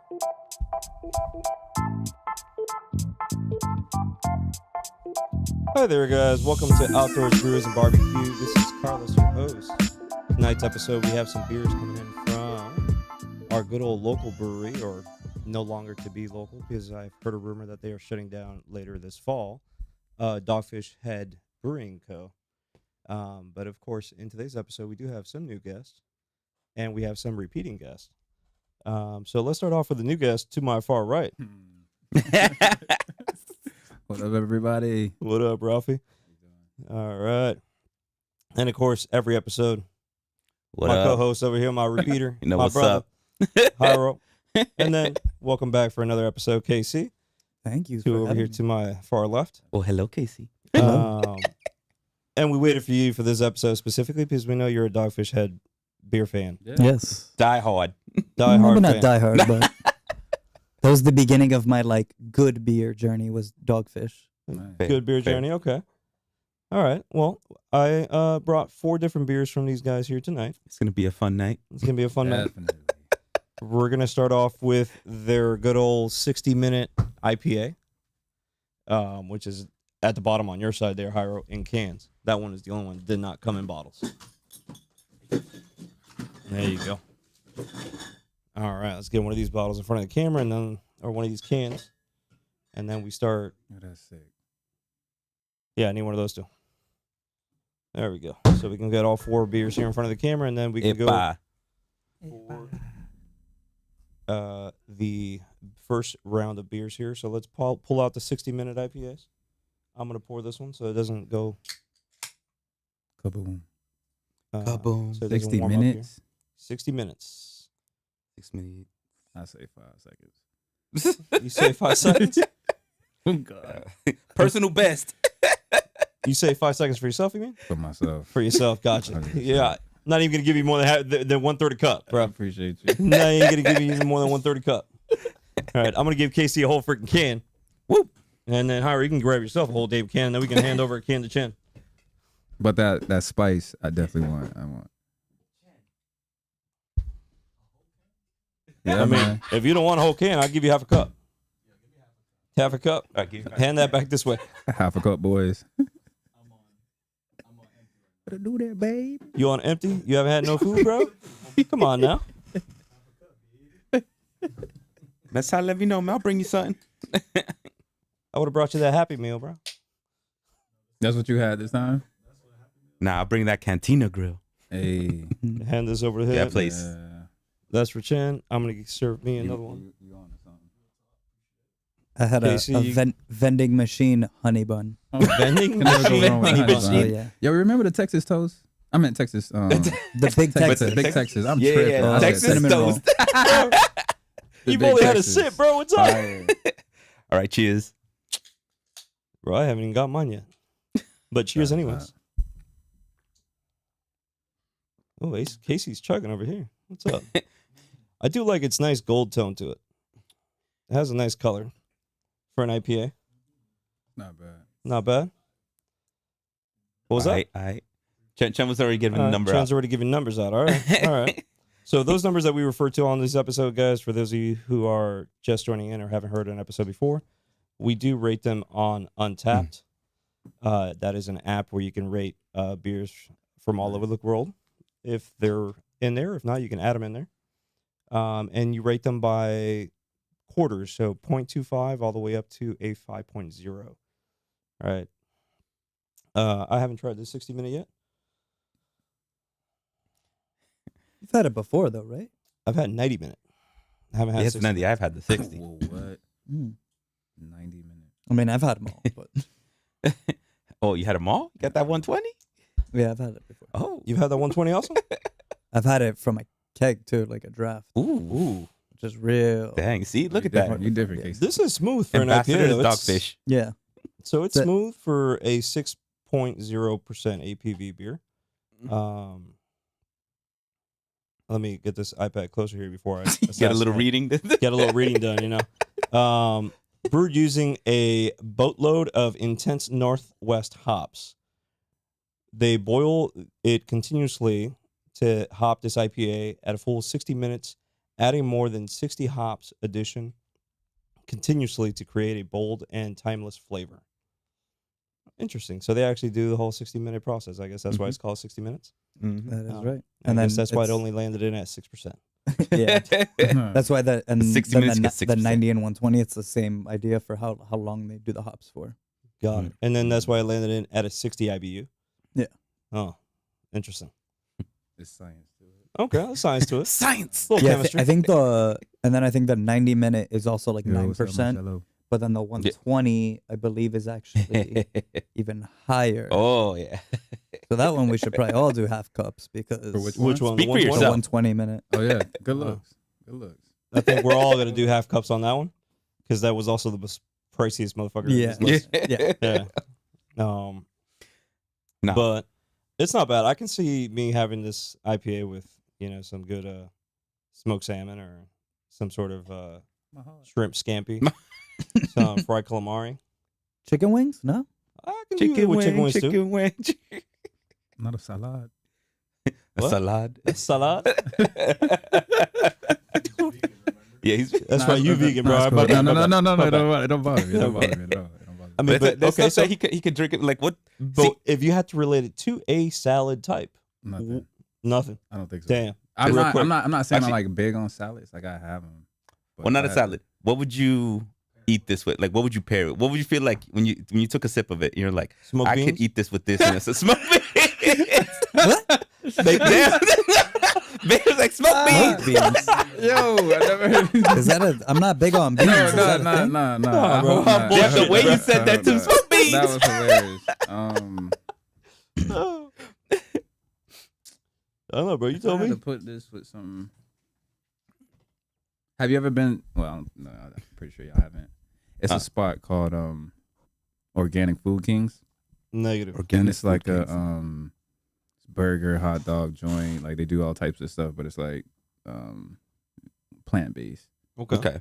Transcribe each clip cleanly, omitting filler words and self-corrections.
Hi there, guys. Welcome to Outdoors, Brews, and BBQ. This is Carlos, your host. Tonight's episode, we have some beers coming in from our good old local brewery, or no longer to be local, because I've heard a rumor that they are shutting down later this fall, Dogfish Head Brewing Co. But of course, in today's episode, we do have some new guests, and we have some repeating guests. So let's start off with the new guest to my far right. What up, everybody? What up, Ralphie? All right. And of course, every episode, What my up? co-host over here, my repeater, You know my what's brother, up? Hyro. And then welcome back for another episode, KC, Thank you. to for over here having to my far left. Well, hello, Casey. And we waited for you for this episode specifically because we know you're a Dogfish Head beer fan. me. Yes. Die hard. Die hard Maybe not fan. die hard, but that was the beginning of my good beer journey was Dogfish. Good beer Fair. journey. Okay. All right. Well, I brought 4 different beers from these guys here tonight. It's gonna be a fun night. It's going to be a fun night. Definitely. We're going to start off with their good old 60-minute IPA, which is at the bottom on your side there, Hyro, in cans. That one is the only one that did not come in bottles. There you go. All right, let's get one of these bottles in front of the camera, and then, or one of these cans, and then we start. Oh, that's sick. Yeah, I need one of those too. There we go. So we can get all 4 beers here in front of the camera, and then we can go for the first round of beers here. So let's pull out the 60-minute IPAs. I'm going to pour this one so it doesn't go... Kaboom. Kaboom. so it doesn't 60 warm up here. minutes. 60 minutes. 6 minutes. I say 5 seconds. You say 5 seconds? Oh, God. Personal best. You say 5 seconds for yourself, you mean? For myself. For yourself, gotcha. 100%. Yeah, not even going to give you more than 1/3 a cup, I bro. appreciate you. No, I ain't going to give you more than 1/3 a cup. All right, I'm going to give Casey a whole freaking can. Whoop. And then, Hyra, you can grab yourself a whole damn can, and then we can hand over a can to Chen. But that spice, I definitely want. I want. Yeah, I mean, man. if you don't want a whole can, I'll give you half a cup. Half a cup. All right, give me back. Hand that back this way. Half a cup, boys. Better do that, babe. You on empty? You haven't had no food, bro? Come on now. That's how I let me know, man. I'll bring you something. I would have brought you that Happy Meal, bro. That's what you had this time? Nah, I'll bring that Cantina grill. Hey. Hand this over to him. Yeah, please. That's for Chen. I'm going to serve me another one. You on to something. I had Casey, a vending machine honey bun. Vending Can never go wrong with machine. honey Oh, bun. yeah. Yo, remember the Texas toast? I meant Texas. The big Texas. Big Texas. I'm Yeah, tripping. yeah, I said Texas cinnamon roll. toast. The You've big only had a Texas. sip, bro. What's up? Fire. All right, cheers. Bro, I haven't even got mine yet. But cheers anyways. Oh, Casey's chugging over here. What's up? I do like its nice gold tone to it. It has a nice color for an IPA. Not bad. Not bad. What was that? All right. Chen was already giving a number Chan's out. already giving numbers out. All right. All right. So those numbers that we refer to on this episode, guys, for those of you who are just joining in or haven't heard an episode before, we do rate them on Untapped. That is an app where you can rate beers from all over the world. If they're in there, if not, you can add them in there. And you rate them by quarters, so 0.25 all the way up to a 5.0. All right. I haven't tried this 60-minute yet. You've had it before, though, right? I've had 90-minute. I haven't had Yes, 60. 90. I've had the 60. Whoa, what? Mm. 90 minutes. I mean, I've had them all, but Oh, you had them all? You got that 120? yeah, I've had it before. Oh. You've had that 120 also? I've had it from a keg too, like a draft, Ooh. which is real. Dang. See, look You at that. different. You different, Yeah. Casey. This is smooth for an Ambassador IPA. to though. It's- Dogfish. Yeah. So it's That- smooth for a 6.0% APV beer. Let me get this iPad closer here before I Get a little assassinate. reading. Get a little reading done, you know. Brewed using a boatload of intense Northwest hops. They boil it continuously to hop this IPA at a full 60 minutes adding more than 60 hops addition continuously to create a bold and timeless flavor. Interesting. So they actually do the whole 60-minute process. I guess that's why it's called 60 minutes. Mhm. That is Oh. right. And I guess that's why it it's- only landed in at 6%. Yeah, that's why that and 60 then minutes the, gets the 6%. 90 and 120. It's the same idea for how long they do the hops for. Got it. And then that's why it landed in at a 60 IBU. Yeah. Oh, interesting. It's science to it. Okay, that's science to it. Science. Little Yeah, chemistry. I think the 90 minute is also like Yo, what's up, 9%, Marcelo? but then the 120 I believe is actually even higher. Oh yeah. So that one we should probably all do half cups because For which Which one? Speak The for 120? the yourself. 120 minute. Oh yeah, good looks. Good looks. I think we're all gonna do half cups on that one because that was also the priciest motherfucker. in Yeah. this list. Yeah. Yeah. No. But it's not bad. I can see me having this IPA with some good smoked salmon or some sort of shrimp scampi, some fried calamari. Chicken wings? No. I can do it with chicken wings too. chicken wing. Not a salad. A What? salad. Salad. Yeah, he's. That's right. You vegan, bro. Nah, My it's cool. bad, my No, bad. it don't bother me. It don't bother me. It don't bother me. I mean, but There's okay, stuff so that he could drink it like what? but if you had to relate it to a salad type, Nothing. nothing. I don't think so. Damn. I'm Real not. quick. I'm not saying Actually- I'm like big on salads. Like I have them. Well, not a salad. What would you eat this with? Like, what would you pair it? What would you feel like when you took a sip of it? You're like, Smoked I beans? could eat this with this, and it's a smoked beans. What? Baked beans, like smoked beans. Beans. Yo, I never heard. Is that a? I'm not big on beans. Is that a thing? No. I bro. hope not. Bullshit, The way bro. you said that too, smoked beans. That was hilarious. I don't know, bro. You If I told had me. to put this with some. Have you ever been? Well, no, I'm pretty sure y'all haven't. It's a spot called Organic Food Kings, Negative. and it's like a burger, hot dog joint. Like they do all types of stuff, but it's like plant based. Okay.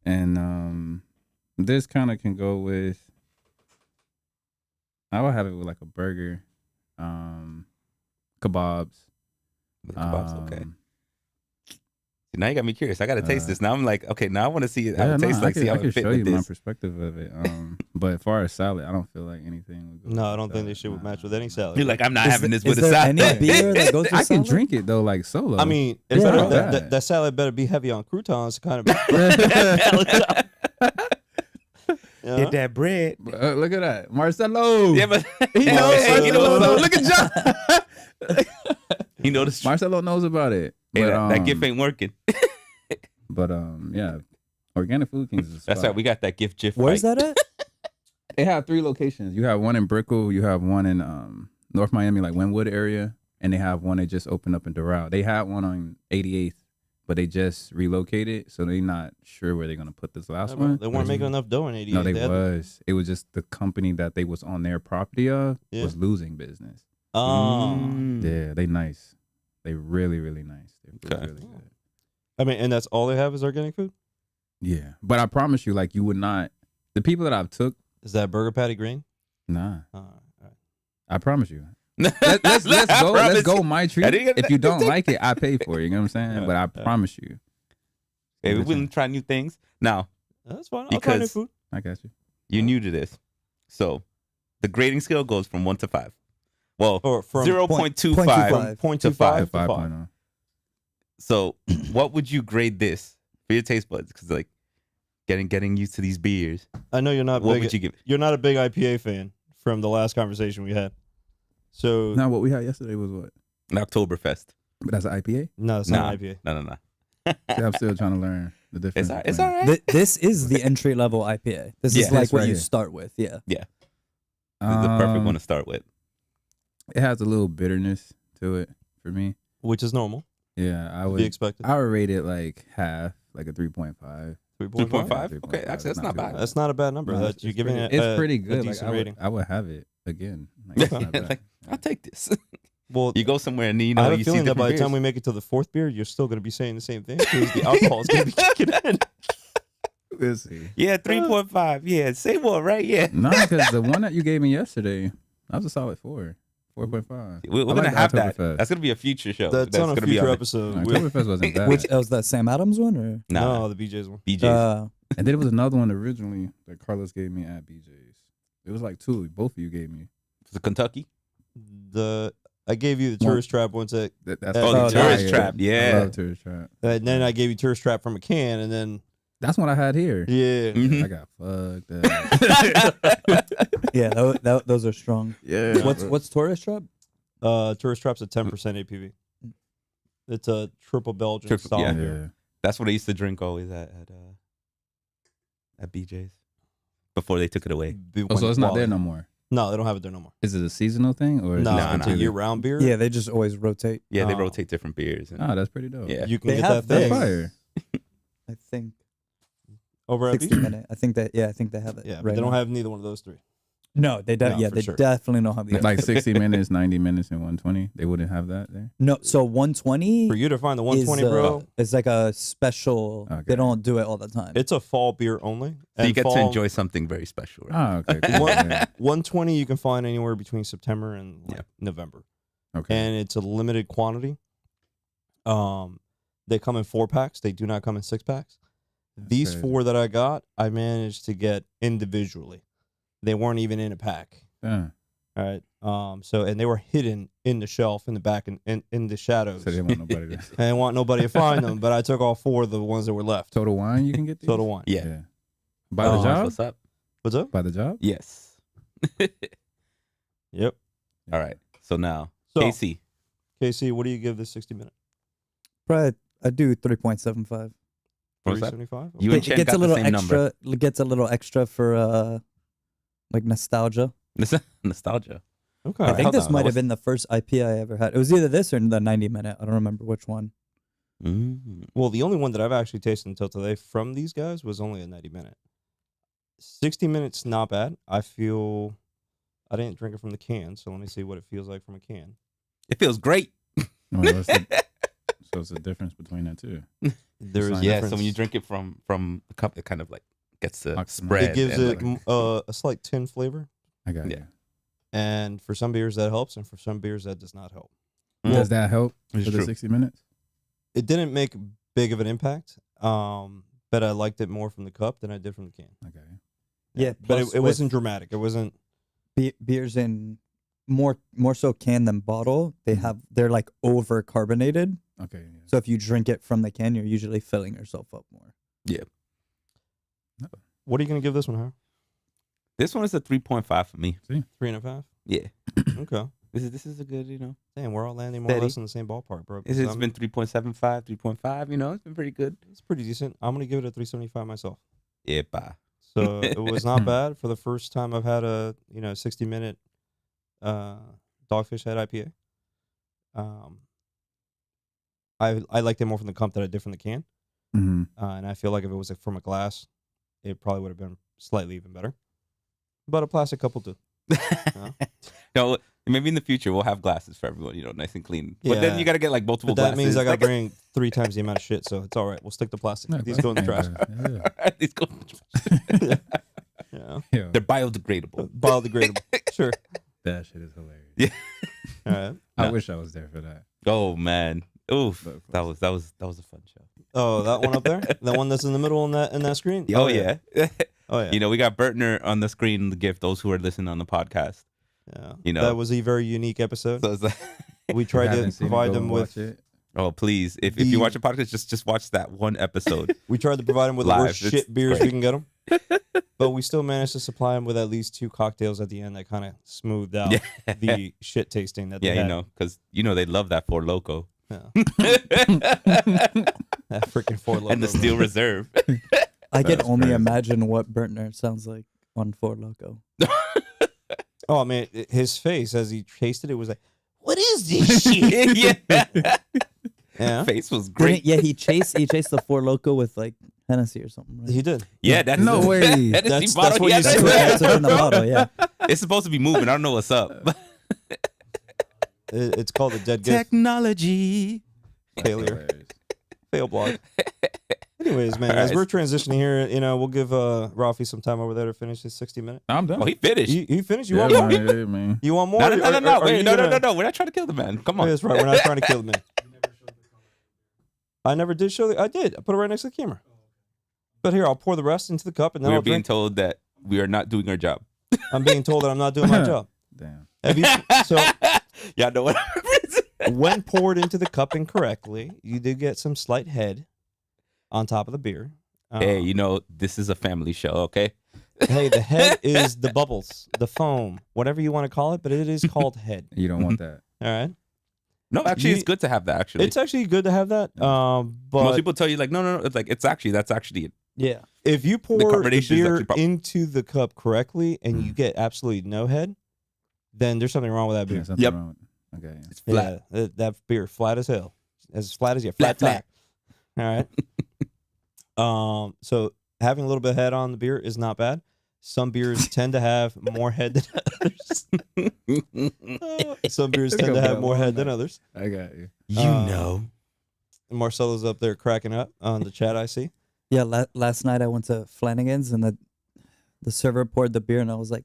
And this kind of can go with. I would have it with like a burger, kebabs. With kebabs, okay. um, Now you got me curious. I gotta taste this. Now I'm like, okay, now I want to see it. How Yeah, it tastes no, like. See how I can it fit show with you my this. perspective of it. But as far as salad, I don't feel like anything would go. No, with I don't think salad. this shit would Nah. match with any salad. You're like, I'm not Is having the- this with is a there salad. any beer that goes with I can salad? drink it though, like solo. I mean, it's Yeah. better, Yeah. that salad better be heavy on croutons to kind of. Get that bread. Look at that, Marcelo. Yeah, but he Oh, knows. so- He knows. Look at John. he noticed. Marcelo knows about it. Hey, But, that gift ain't working. But yeah, Organic Food Kings is a That's spot. right. We got that gift GIF. Where's right. that at? They have 3 locations. You have one in Brickell. You have one in North Miami, like Wynwood area, and they have one that just opened up in Doral. They had one on 88th, but they just relocated, so they're not sure where they're gonna put this last one. They weren't making enough dough in 88. No, they had- was. It was just the company that they was on their property of Yeah. was losing business. Oh. Mm. Yeah, they nice. They really, really nice. They're Okay. really good. I mean, and that's all they have is organic food? Yeah, but I promise you, like you would not. The people that I've took, Is that burger patty green? nah. All right. I promise you. Let's Let's go. Let's go. My treat. I didn't get If you that. don't like it, I pay for it. You know what I'm saying? Yeah, But I yeah. promise you, Hey, we wouldn't try new things. Now, That's fine. I'll try new Because- food. I got you. you're new to this. So the grading scale goes from 1 to 5. Well, Or from 0.25 0.25 to 5. 5.0. So what would you grade this for your taste buds? Because like getting used to these beers. I know you're not What big. would you give it? You're not a big IPA fan from the last conversation we had. So Now, what we had yesterday was what? An Oktoberfest. But that's an IPA. no, it's Nah. not IPA. No. See, I'm still trying to learn the difference. It's between- all right. This is the entry level IPA. This Yeah. is like This what right you here. start with. Yeah. This is the perfect one to start with. It has a little bitterness to it for me. Which is normal. Yeah, I To be would. expected. I would rate it like half, like a 3.5. 3.5? 3.5. Okay, actually, that's not bad. That's not a bad number. No, That you're giving pretty, it. it's pretty good. A Like, decent I would, rating. I would have it again. Like, it's not bad. Like, I'll take this. Well, You go somewhere and you I know have a you see feeling that different by the beers. time we make it to the 4th beer, you're still going to be saying the same thing because the alcohol is going to be kicking in. We'll see. Yeah, 3.5. Yeah, say what, right? Yeah. No, because the one that you gave me yesterday, that was a solid 4. 4.5. We're I gonna like the have that. Oktoberfest. That's gonna be a future show. That's on a gonna be future it. episode. Oktoberfest wasn't bad. Which was that Sam Adams one or? Nah, No, the BJ's one. BJ's. And then there was another one originally that Carlos gave me at BJ's. It was like two. Both of you gave me. Was it Kentucky? I gave you the One- tourist trap once, That's Oh, the tourist trap. I Yeah. love tourist trap. and then I gave you tourist trap from a can, and then That's what I had here. yeah, Mhm. I got fucked up. Yeah, those are strong. Yeah. What's tourist trap? tourist trap's a 10% APV. It's a triple Belgian style yeah. beer. That's what I used to drink always at BJ's before they took it away. Oh, so it's not there no more. No, they don't have it there no more. Is it a seasonal thing or? is No, it it's a no. year-round beer. Yeah, they just always rotate. Yeah, they Oh. rotate different beers. And, Oh, that's pretty dope. yeah. You can They get have that thing That's fire. I think over at 60 BJ's. minute. I think they have it. Yeah, but right they don't now. have neither one of those three. No, they No, yeah, for they sure. definitely don't have the Like 60 minutes, 90 minutes, and 120. They wouldn't have that there. No, so 120 For you to find the is 120, bro, it's like a special. Okay. They don't do it all the time. it's a fall beer only. So you And get to fall- enjoy something very special. Right? Oh, okay. Cool. What- Yeah. 120 you can find anywhere between September and like, Yeah. November, Okay. and it's a limited quantity. They come in 4-packs. They do not come in 6-packs. These crazy. 4 that I got, I managed to get individually. They weren't even in a pack. Yeah. All right. So and they were hidden in the shelf in the back and in the shadows. So they didn't want nobody to. I didn't want nobody to find them, but I took all 4 of the ones that were left. Total Wine, you can get these? Total Wine. Yeah. By the Oh, job? What's up? What's up? By the job? Yes. Yep. All right. So now, So, KC. KC, what do you give this 60-minute? Probably I do 3.75. What's that? 375? You and It Chen gets got a little the same extra. number. It gets a little extra for like nostalgia. Nostalgia. Okay. I think hold this on, might that have been the first IP I ever had. It was either this or the 90 minute. I don't remember which one. Well, the only one that I've actually tasted until today from these guys was only a 90-minute. 60 minutes, not bad. I feel I didn't drink it from the can, so let me see what it feels like from a can. It feels great. Well, so it's a difference between the two. There is a Yeah. difference. So when you drink it from a cup, it kind of like gets the Like spread. it gives and, it like, a slight tin flavor, I got Yeah. you. and for some beers that helps, and for some beers that does not help. Does that help It's for the true. 60 minutes? It didn't make big of an impact, but I liked it more from the cup than I did from the can. Okay. Yeah, but plus it wasn't with- dramatic. It wasn't. Beers in more so can than bottle. They're like over carbonated. Okay. Yeah. So if you drink it from the can, you're usually filling yourself up more. What are you gonna give this one, Howard? This one is a 3.5 for me. 3.5. Yeah. Okay. This is a good, Damn, we're all landing more or Steady. less in the same ballpark, bro. It's because been 3.75, 3.5. It's been pretty good. it's pretty decent. I'm gonna give it a 375 myself. Yeah, bye. So it was not bad for the first time I've had a 60-minute Dogfish Head IPA. I liked it more from the cup than I did from the can, Mm-hmm. and I feel like if it was from a glass, it probably would have been slightly even better. But a plastic cup will do. No, maybe in the future we'll have glasses for everyone, nice and clean. But then Yeah. you got to get like multiple But that glasses. means I got like, to bring 3 times the amount of shit, so it's all right. We'll stick to plastic. These go in the trash. These go in the trash. Yeah, Yeah. They're biodegradable. biodegradable. Sure. That shit is hilarious. Yeah. All right. I No. wish I was there for that. Oh man. Oof. But- That was a fun show. Oh, that one up there, the one that's in the middle in that screen. Oh yeah. Oh yeah. We got Bertner on the screen to give those who are listening on the podcast. Yeah. That was a very unique episode. So it's like, We tried Haven't to seen it, provide go them and with. watch it. oh please, if you The- watch a podcast, just watch that one episode. We tried to provide them with the Live. worst It's shit beers great. we can get them, but we still managed to supply them with at least 2 cocktails at the end that kind of smoothed out the shit tasting that they Yeah, had. because they love that Four Loco Yeah. and That freaking Four Loko. the Steel Reserve. I can That's only crazy. imagine what Burtner sounds like on Four Loco. Oh man, his face as he tasted it was like, "What is this shit?" yeah, Yeah, face was great. Yeah, he chased the Four Loco with like Hennessy or something. Right? he did. Yeah, that's No way. Hennessy That's bottle. what Yeah, you that's said. what- That's what's in the bottle. Yeah. It's supposed to be moving. I don't know what's up. It's called a dead gift Technology. failure. Hilarious. Fail blog. Anyways, man, All as right. we're transitioning here, we'll give Rafi some time over there to finish his 60-minute. I'm done. Oh, he finished. You finished? You yeah, want more? man, yeah, man. You want more? No, no, no, no, no. Are Wait, you no, no, gonna- no, no. We're not trying to kill the man. Come Oh, on. that's right. We're not trying to kill the man. I never did show I did. I put it right next to the camera. But here, I'll pour the rest into the cup, and then We're I'll being drink. told that we are not doing our job. I'm being told that I'm not doing my job. Damn. Have you, so Y'all know what when poured into the cup incorrectly, you do get some slight head on top of the beer. Hey, this is a family show, okay? Hey, the head is the bubbles, the foam, whatever you want to call it, but it is called head. You don't want that. All right. No, actually, You- it's good to have that, actually. It's actually good to have that. Most But people tell you, like, no. It's like, that's actually it. yeah, if you pour the carbonation is beer actually into the cup correctly and you get absolutely no head, then there's something wrong with that beer. There's something Yep. wrong with it. Okay. It's flat. Yeah, that beer flat as hell, as flat as you Flat. All right. So having a little bit of head on the beer is not bad. Some beers tend to have more head than others. Some beers It's tend to gonna be have a more long head than night. others. I got you. And Marcelo's up there cracking up on the chat. I see. Yeah, last night I went to Flanagan's and the server poured the beer and I was like,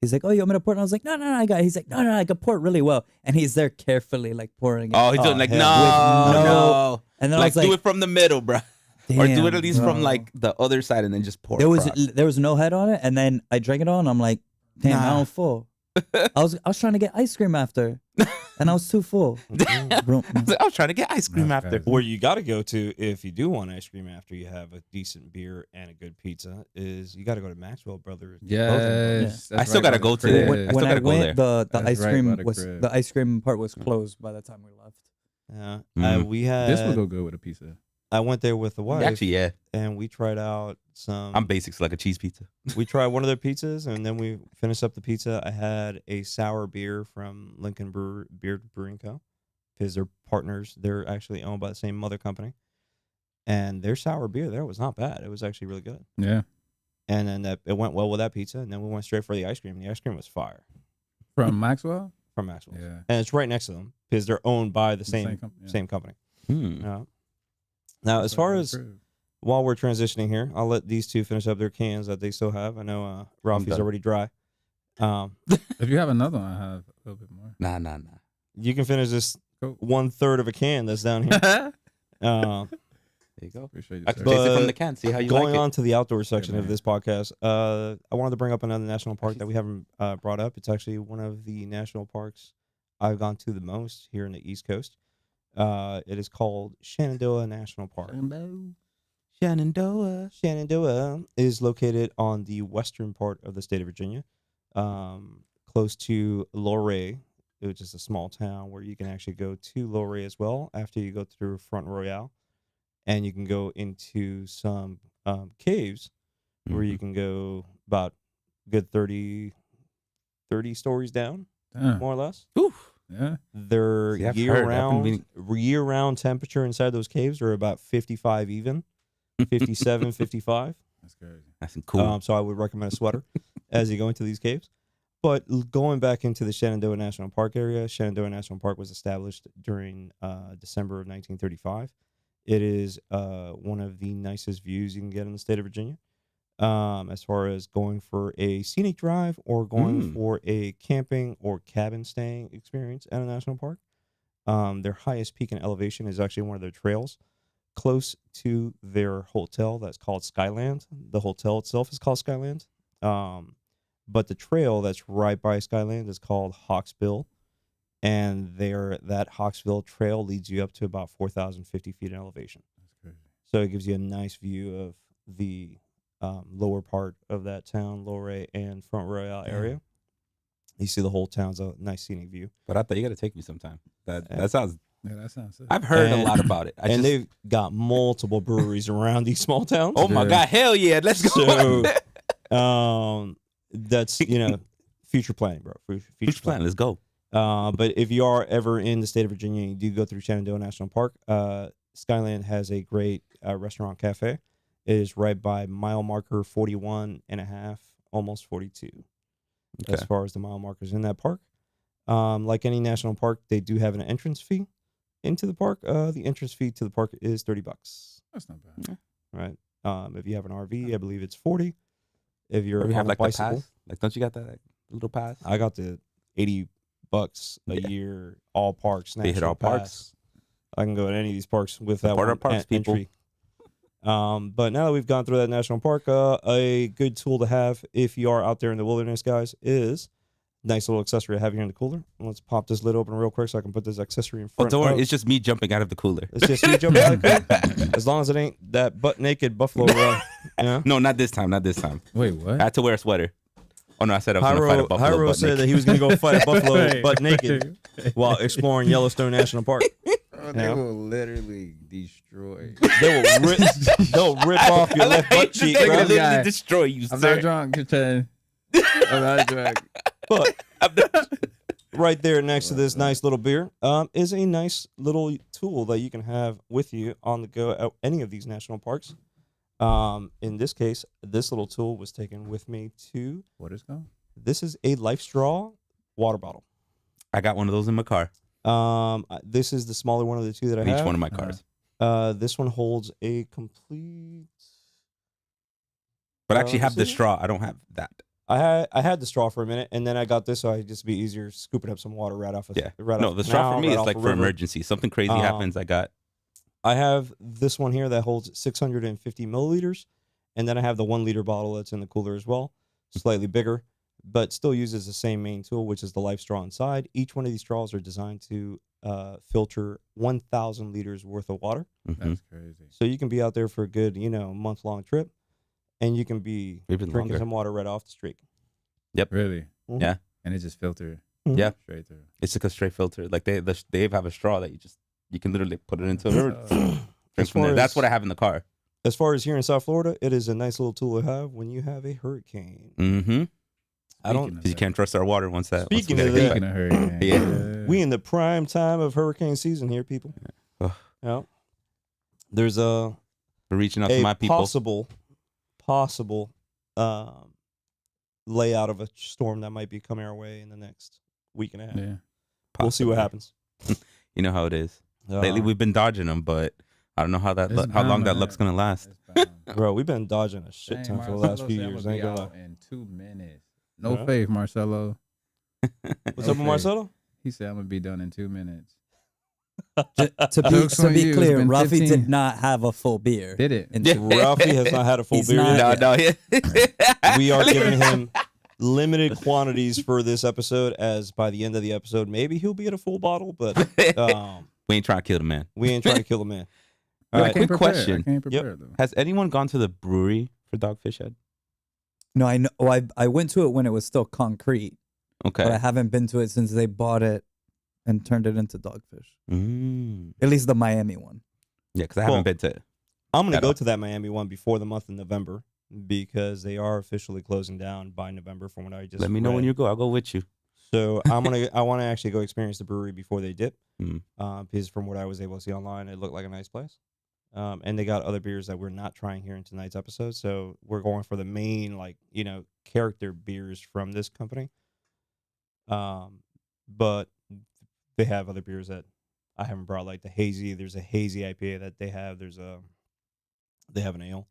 he's like, oh, you want me to pour it? And I was like, no, I got it. He's like, no, I can pour it really well. And he's there carefully like pouring it. Oh, he's Oh, doing like, hell. no, With no. And then Like, I was do like, it from the middle, bro. Or do it at least from, bro. like, the other side and then just pour there was across. no head on it. And then I drank it all and I'm like, damn, Nah. now I'm full. I was trying to get ice cream after and I was too full. Bro, I was trying to get ice cream That's after. bad. Where you got to go to if you do want ice cream after you have a decent beer and a good pizza is you got to go to Maxwell Brothers. Yes. I that's still right gotta by go the to there. crib. I still when I gotta go there. went, the That's ice right cream by the was crib. the ice cream part was closed by the time we left. Yeah, Mm. we had. This will go good with a pizza. I went there with the wife, Actually, yeah. and we tried out some. I'm basics like a cheese pizza. We tried one of their pizzas, and then we finished up the pizza. I had a sour beer from Lincoln Beer Brewing Co. because they're partners. They're actually owned by the same mother company, and their sour beer there was not bad. It was actually really good. Yeah. And then it went well with that pizza, and then we went straight for the ice cream. The ice cream was fire From Maxwell? from Maxwell, Yeah. and it's right next to them because they're owned by the same Same company, yeah. company. Now, as far as while we're transitioning here, I'll let these two finish up their cans that they still have. I know Rafi's done. already dry. If you have another one, I have a little bit more. Nah. You can finish this Cool. 1/3 of a can that's down here. There Uh, you go. Appreciate you, I can sir. taste it But from the can. See how you going like it. on to the outdoor section of man. this podcast, I wanted to bring up another national park that we haven't brought up. It's actually one of the national parks I've gone to the most here in the East Coast. It is called Shenandoah National Park. Shenandoah. Shenandoah is located on the western part of the state of Virginia, close to Luray, which is a small town where you can actually go to Luray as well after you go through Front Royale. And you can go into some caves where you can go about good 30 stories down, Damn. more or less. Oof. Yeah. Their See, I've heard. I've been year-round temperature inside those caves are about 55 even, 57, 55. That's crazy. That's cool. So I would recommend a sweater as you go into these caves. But going back into the Shenandoah National Park area, Shenandoah National Park was established during December of 1935. It is one of the nicest views you can get in the state of Virginia. As far as going for a scenic drive or going for a camping or cabin staying experience at a national park. Their highest peak in elevation is actually one of their trails close to their hotel that's called Skyland. The hotel itself is called Skyland. But the trail that's right by Skyland is called Hawksbill. And that Hawksbill trail leads you up to about 4,050 feet in elevation. That's crazy. So it gives you a nice view of the lower part of that town, Luray and Front Royale area. You see the whole town's a nice scenic view. But I thought you got to take me sometime. That sounds. Yeah, that sounds sick. I've heard And- a lot about it. And they've got multiple breweries around these small towns. Oh my Yeah. God! Hell yeah! Let's go. So, that's, future planning, bro. Future plan. Let's go. But if you are ever in the state of Virginia and you do go through Shenandoah National Park, Skyland has a great restaurant cafe. It is right by mile marker 41 and a half, almost 42, as Okay. far as the mile markers in that park. Like any national park, they do have an entrance fee into the park. The entrance fee to the park is $30. That's not bad. right? If you have an RV, I believe it's 40. If you're Or you on have a like the bicycle, pass. Like, don't you got that little pass? I got the $80 a Yeah. year, all parks, They hit national all pass. parks. I can go to any of these parks with that Support our one parks, people. entry. But now that we've gone through that national park, a good tool to have if you are out there in the wilderness, guys, is nice little accessory to have here in the cooler. Let's pop this lid open real quick so I can put this accessory in Oh, front. don't worry. of- It's just me jumping out of the cooler. It's just you jumping out of the cooler. As long as it ain't that butt naked buffalo run. Yeah. No, not this time. Not this time. Wait, what? I had to wear a sweater. Oh no, I said I was going to fight a buffalo. Hyro butt said that naked. he was going to go fight a buffalo Wait, butt naked while exploring Yellowstone National Park. Bro, they will literally destroy. They'll rip off your left butt cheek, They bro. will literally guy. destroy you, I'm sir. not drunk, Kitchen. I'm not drunk. But right there next to this nice little beer is a nice little tool that you can have with you on the go at any of these national parks. In this case, this little tool was taken with me to. What is called? This is a Life Straw water bottle. I got one of those in my car. This is the smaller one of the two that I Each have. one of my cars. This one holds a complete. But I actually have the see? straw. I don't have that. I had the straw for a minute, and then I got this, so I just be easier scooping up some water right off. Yeah. Right No, off the a straw canal, for me right is off like a for river. emergency. Something crazy happens. I got. I have this one here that holds 650 milliliters, and then I have the 1 liter bottle that's in the cooler as well, slightly bigger, but still uses the same main tool, which is the Life Straw inside. Each one of these straws are designed to filter 1,000 liters worth of water, Mhm. That's crazy. so you can be out there for a good, month-long trip, and you can be Even drinking longer. some water right off the streak. Really? Mhm. Yeah. And it just filtered Yeah. straight through. It's like a straight filter. Like they have a straw that you can literally put it into a river. Drink As from there. far That's as- what I have in the car. As far as here in South Florida, it is a nice little tool to have when you have a hurricane. Mm-hmm. I don't. Speaking of Because you can't trust our water once that. Speaking once of we that- get Speaking of hurricane. Yeah. We in the prime time of hurricane season here, people. Ugh. Yeah. There's We're reaching out to my people. possible layout of a storm that might be coming our way in the next week and a half. Yeah. We'll see what Possibly. happens. You know how it is. Lately, we've been dodging them, but I don't know how It's how long bound that to luck's gonna last. It's bound. Bro, we've been dodging a shit Dang, ton for the Marcelo last few said I'm years. gonna Ain't be gonna out lie. in 2 minutes. No Huh? faith, Marcelo. What's up with Okay. Marcelo? He said I'm gonna be done in 2 minutes. To on be you, it's clear, been Rafi 15. did not have a full beer. Did it? And Yeah. Ralphie has not had a full He's beer not- yet. No. We are giving him limited quantities for this episode, as by the end of the episode, maybe he'll be at a full bottle, but We ain't trying to kill the man. we ain't trying to kill the man. But All I right. can't quick prepare. question. I can't prepare though. Has anyone gone to the brewery for Dogfish Head? No, I know. Oh, I went to it when it was still concrete, Okay. but I haven't been to it since they bought it and turned it into Dogfish. Mm. At least the Miami one. Yeah, because I Cool. haven't been to it. I'm going to At go all. to that Miami one before the month of November because they are officially closing down by November from what I just Let me know when read. you go. I'll go with you. So I want to actually go experience the brewery before they dip. Mm. Because from what I was able to see online, it looked like a nice place. And they got other beers that we're not trying here in tonight's episode. So we're going for the main, character beers from this company. But they have other beers that I haven't brought, like the hazy. There's a hazy IPA that they have. They have an ale.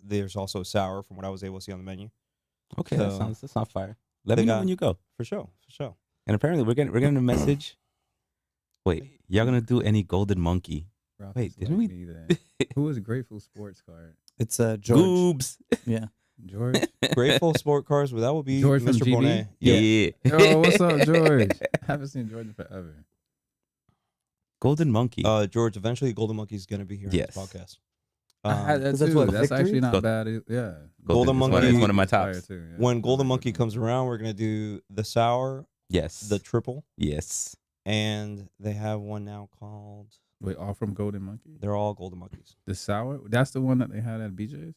There's also a sour from what I was able to see on the menu. Okay, So- that's not fire. Let They me know got- when you go. For sure. And apparently we're getting a message. Wait, y'all gonna do any Golden Monkey? Ralph Wait, is didn't like we- me then. Who was Grateful Sports Card? It's George. Boobs. Yeah. George. Grateful Sport Cars, but that would be George from Mr. GB? Bonet. Yeah. Yo, what's up, George? Haven't seen George in forever. Golden Monkey. George, eventually Golden Monkey's going to be here Yes. on this podcast. That's that's too. what, That's Victory? actually not Go- bad. Yeah. Golden is Monkey- one of my Fire tops. too, yeah. When Golden Monkey comes around, we're going to do the sour, Yes. the triple, yes. and they have one now called, Wait, all from Golden Monkey? they're all Golden Monkeys. The sour? That's the one that they had at BJ's?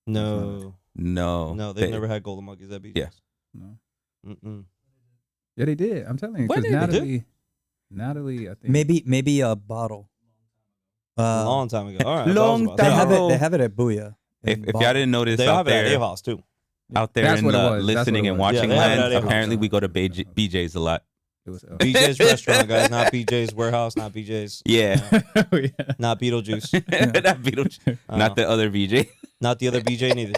No, No. they've never had Golden Monkeys at BJ's. Yeah. No. Mm-mm. Yeah, they did. I'm telling you. When Because did they do? Natalie, I think. Maybe a bottle. A long time ago. All right. Long that's what I was They about to have say. time. it. They have it at Booyah. If in y'all bottle. didn't notice They out have it at there, Ave House too. out there That's in what it the was. That's listening what it and was. watching Yeah, they have it land, at Ave House. apparently we go to BJ's a lot. It was L. BJ's restaurant, guys, not BJ's warehouse, not BJ's. Yeah. Oh, yeah. Not Beetlejuice. Not Beetlejuice. Not the other BJ. Not the other BJ neither.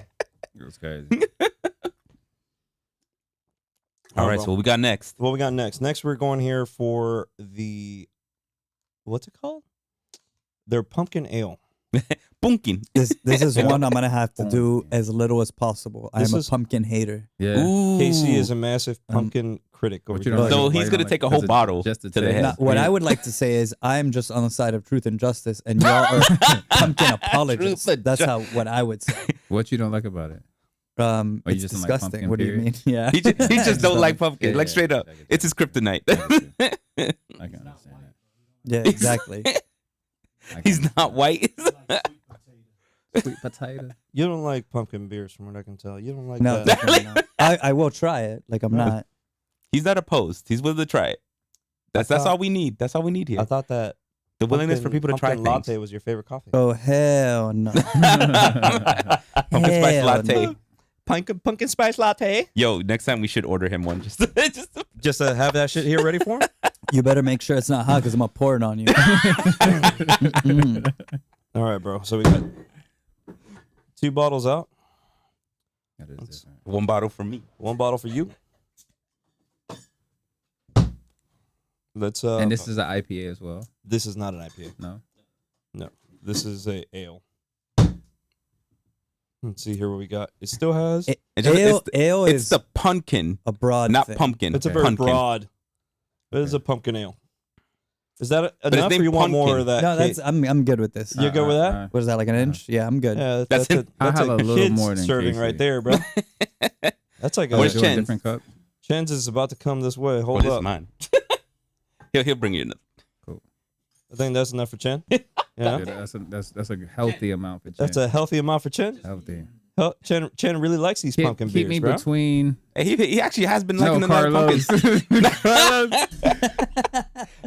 It was crazy. All right, so what we got next? What we got next? Next, we're going here for what's it called? Their pumpkin ale. Pumpkin. This is Yeah. one I'm gonna have to do Pumpkin. as little as possible. This I'm a is- pumpkin hater. Yeah. Ooh. KC is a massive pumpkin critic over But you here. don't So like it. he's Why you gonna don't take a like it? whole 'Cause it's bottle just to to the taste. head. Now, what I would like to say is I'm just on the side of truth and justice, and y'all are pumpkin apologists. Truth and That's what I would say. What you don't like about it? Or you you it's just don't like disgusting. pumpkin, What do you mean? period? Yeah. He just don't like pumpkin. Yeah, Like yeah, straight up. I get you. It's his kryptonite. I can understand that. Yeah, exactly. I can He's understand not white. that. Sweet potato. You don't like pumpkin beers, from what I can tell. You don't like No, that. definitely not. I will try it. Like I'm not. He's not opposed. He's willing to try it. That's thought- all we need. That's all we need here. I thought that The willingness for pumpkin- people to try pumpkin things. latte was your favorite coffee. Oh hell no. Pumpkin spice Hell latte. no. Pumpkin spice latte. Yo, next time we should order him one. Just to have that shit here ready for him. You better make sure it's not hot because I'm gonna pour it on you. Mm. All right, bro. So we got 2 bottles out. That is different. one bottle for me. 1 bottle for you. Let's. And this is an IPA as well. This is not an IPA. No. No, this is a ale. Let's see here what we got. It still has. It- It's just- Ale, it's, ale it's is the pumpkin, a broad not thing. pumpkin. It's a Okay. very pumpkin. broad. It is a pumpkin ale. Is that it's enough, or named you want more pumpkin. of that? No, that's I'm good with this. You good with that? What is that, like an inch? Yeah, I'm good. Yeah, That's that's a, it. I that's have a little kid's more than serving KC. right there, bro. That's like a Where's Do a Chen's? different cup. Chen's is about to come this way. Oh, Hold this is up. mine. he'll bring you another. I think that's enough for Chen. Yeah, Yeah, that's a healthy amount for Chen. that's a healthy amount for Chen. healthy. Chen really likes these pumpkin keep beers, me bro. between. Hey, he actually has been liking No, the Carlos. pumpkins.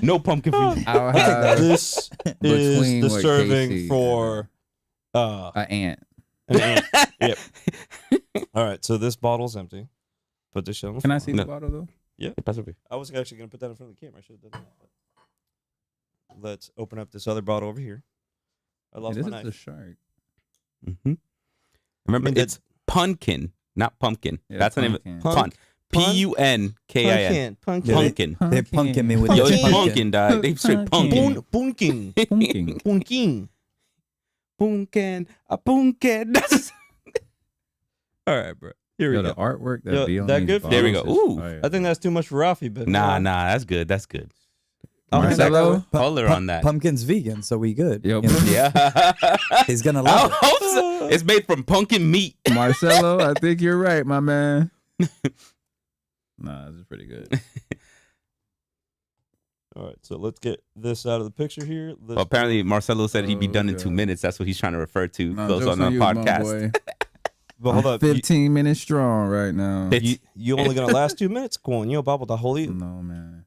No pumpkin for you. I'll have This is Between the what serving KC for an ant. an ant. Yep. All right, so this bottle's empty. Put this shit on the Can I floor. see No. the bottle though? I was actually gonna put that in front of the camera. I should have done that. Let's open up this other bottle over here. I Hey, lost this my is knife. a shark. Mm-hmm. Remember, I mean, it's pumpkin, not pumpkin. Yeah, That's the name of pumpkin. Pun. Punk- P-U-N-K-I-N. Pumpkin. They're punking me with Yo, this it's pumpkin. pumpkin, dog. They straight pumpkin. Pumpkin. Pumpkin. Pumpkin. Pumpkin. A pumpkin. All right, bro. Here we Yo, go. the artwork that Yo, be on that these good for There we bottles go. is Ooh. fire. I think that's too much for Rafi, but Nah, that's good. That's good. I'll hand that Marcelo? guy- Color on that. Pumpkin's vegan, so we good. Yo, You know? Yeah. He's gonna I love it. hope so. It's made from pumpkin meat. Marcelo, I think you're right, my man. Nah, this is pretty good. All right, so let's get this out of the picture here. Let's Well, apparently, Marcelo said he'd be Oh, done in God. 2 minutes. That's what he's trying to refer to. Nah, Those jokes on the you, my podcast. boy. but hold I'm up. You, 15 minutes strong right now. you only gonna last 2 minutes? Con, yo, babo, the holy. No, man.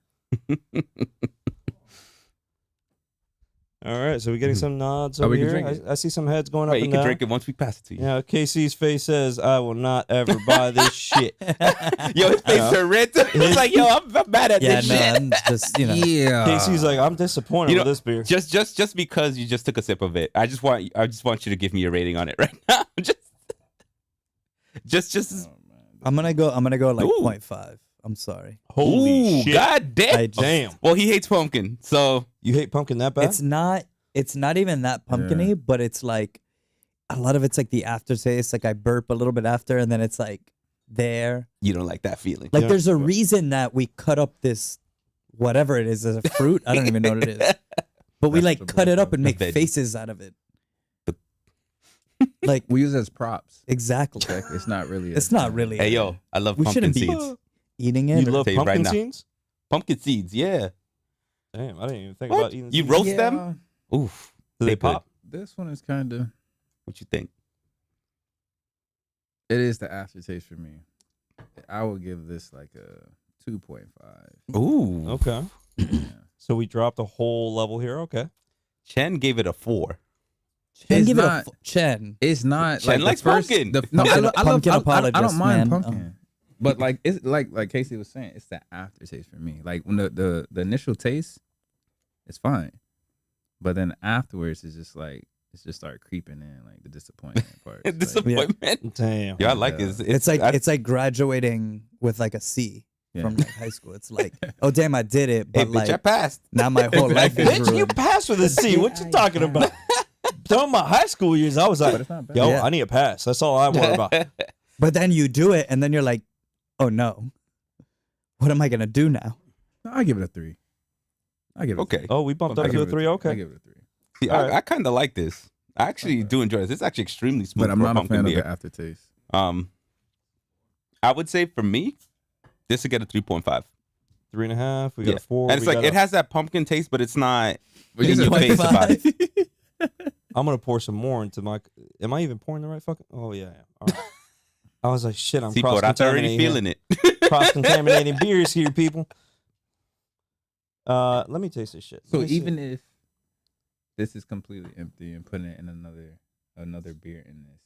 All right, so we're getting some nods Oh, over we can here. drink it. I see some heads going up Wait, you and can down. drink it once we pass it to you. Yeah, KC's face says, "I will not ever buy this shit." Yo, his face Yeah. turned red. He's like, yo, I'm mad at Yeah, this no, shit. I'm just Yeah. KC's like, "I'm disappointed You with know, this beer." Just because you just took a sip of it, I just want you to give me a rating on it right now. just. Oh, man. I'm gonna go like Ooh. 0.5. I'm sorry. Holy Ooh, shit! God damn. I Damn, Well, he hates pumpkin, so you hate pumpkin that bad? It's not even that pumpkiny, Yeah. but it's like a lot of it's like the aftertaste. Like I burp a little bit after, and then it's like there. you don't like that feeling. Like Yeah. there's a reason that we cut up this whatever it is as a fruit. I don't even know what it is, but we like cut it up and make Veggie. faces out of it. But- Like We use it as props. exactly. Like, it's not really. It's not really. Hey, yo, I love We pumpkin shouldn't be- seeds. Eating You it. love tell you right pumpkin now. seeds? Pumpkin seeds, yeah. Damn, I didn't even think What? about eating. You seeds. roast them? Oof. Do they They pop? This one is kind of. What you think? It is the aftertaste for me. I would give this like a 2.5. Ooh. Okay, Yeah. so we dropped a whole level here. Okay, Chen gave it a 4. Chen, It's give not- Chen. It's not Chen like likes the first. pumpkin. No, I Pumpkin love. I apologist, don't mind man. pumpkin. But like it's like Casey was saying, it's the aftertaste for me. Like when the initial taste, it's fine, but then afterwards it's just like it's just start creeping in, like the disappointment part. It's like, Disappointment. Damn. Yeah, I like it. It's like graduating with like a C Yeah. from like high school. It's like, oh damn, I did it, Hey, but bitch, I like passed. now my whole life is Bitch, you ruined. passed with a C. What you talking about? During my high school years, I was but like, it's not bad. yo, Yeah. I need a pass. That's all I worry about. But then you do it, and then you're like, oh no, what am I gonna do now? No, I give it a 3. I give it Okay. Oh, we bumped I up give to a it 3. I Okay. give it a 3. See, All right. I kind of like this. I actually do enjoy this. It's actually extremely smooth But I'm for not a pumpkin fan of beer. the aftertaste. I would say for me, this would get a 3.5. 3.5. We got Yeah. a 4. And it's we like got it has that pumpkin taste, but it's not But in you your said face about it. I'm gonna pour some more into my. Am I even pouring the right fucking? Oh yeah. All right. I was like, shit. I'm See, cross but I'm already contaminating. feeling it. Cross contaminating beers here, people. Let me taste this shit. So Let me see. even if this is completely empty and putting it in another beer in this,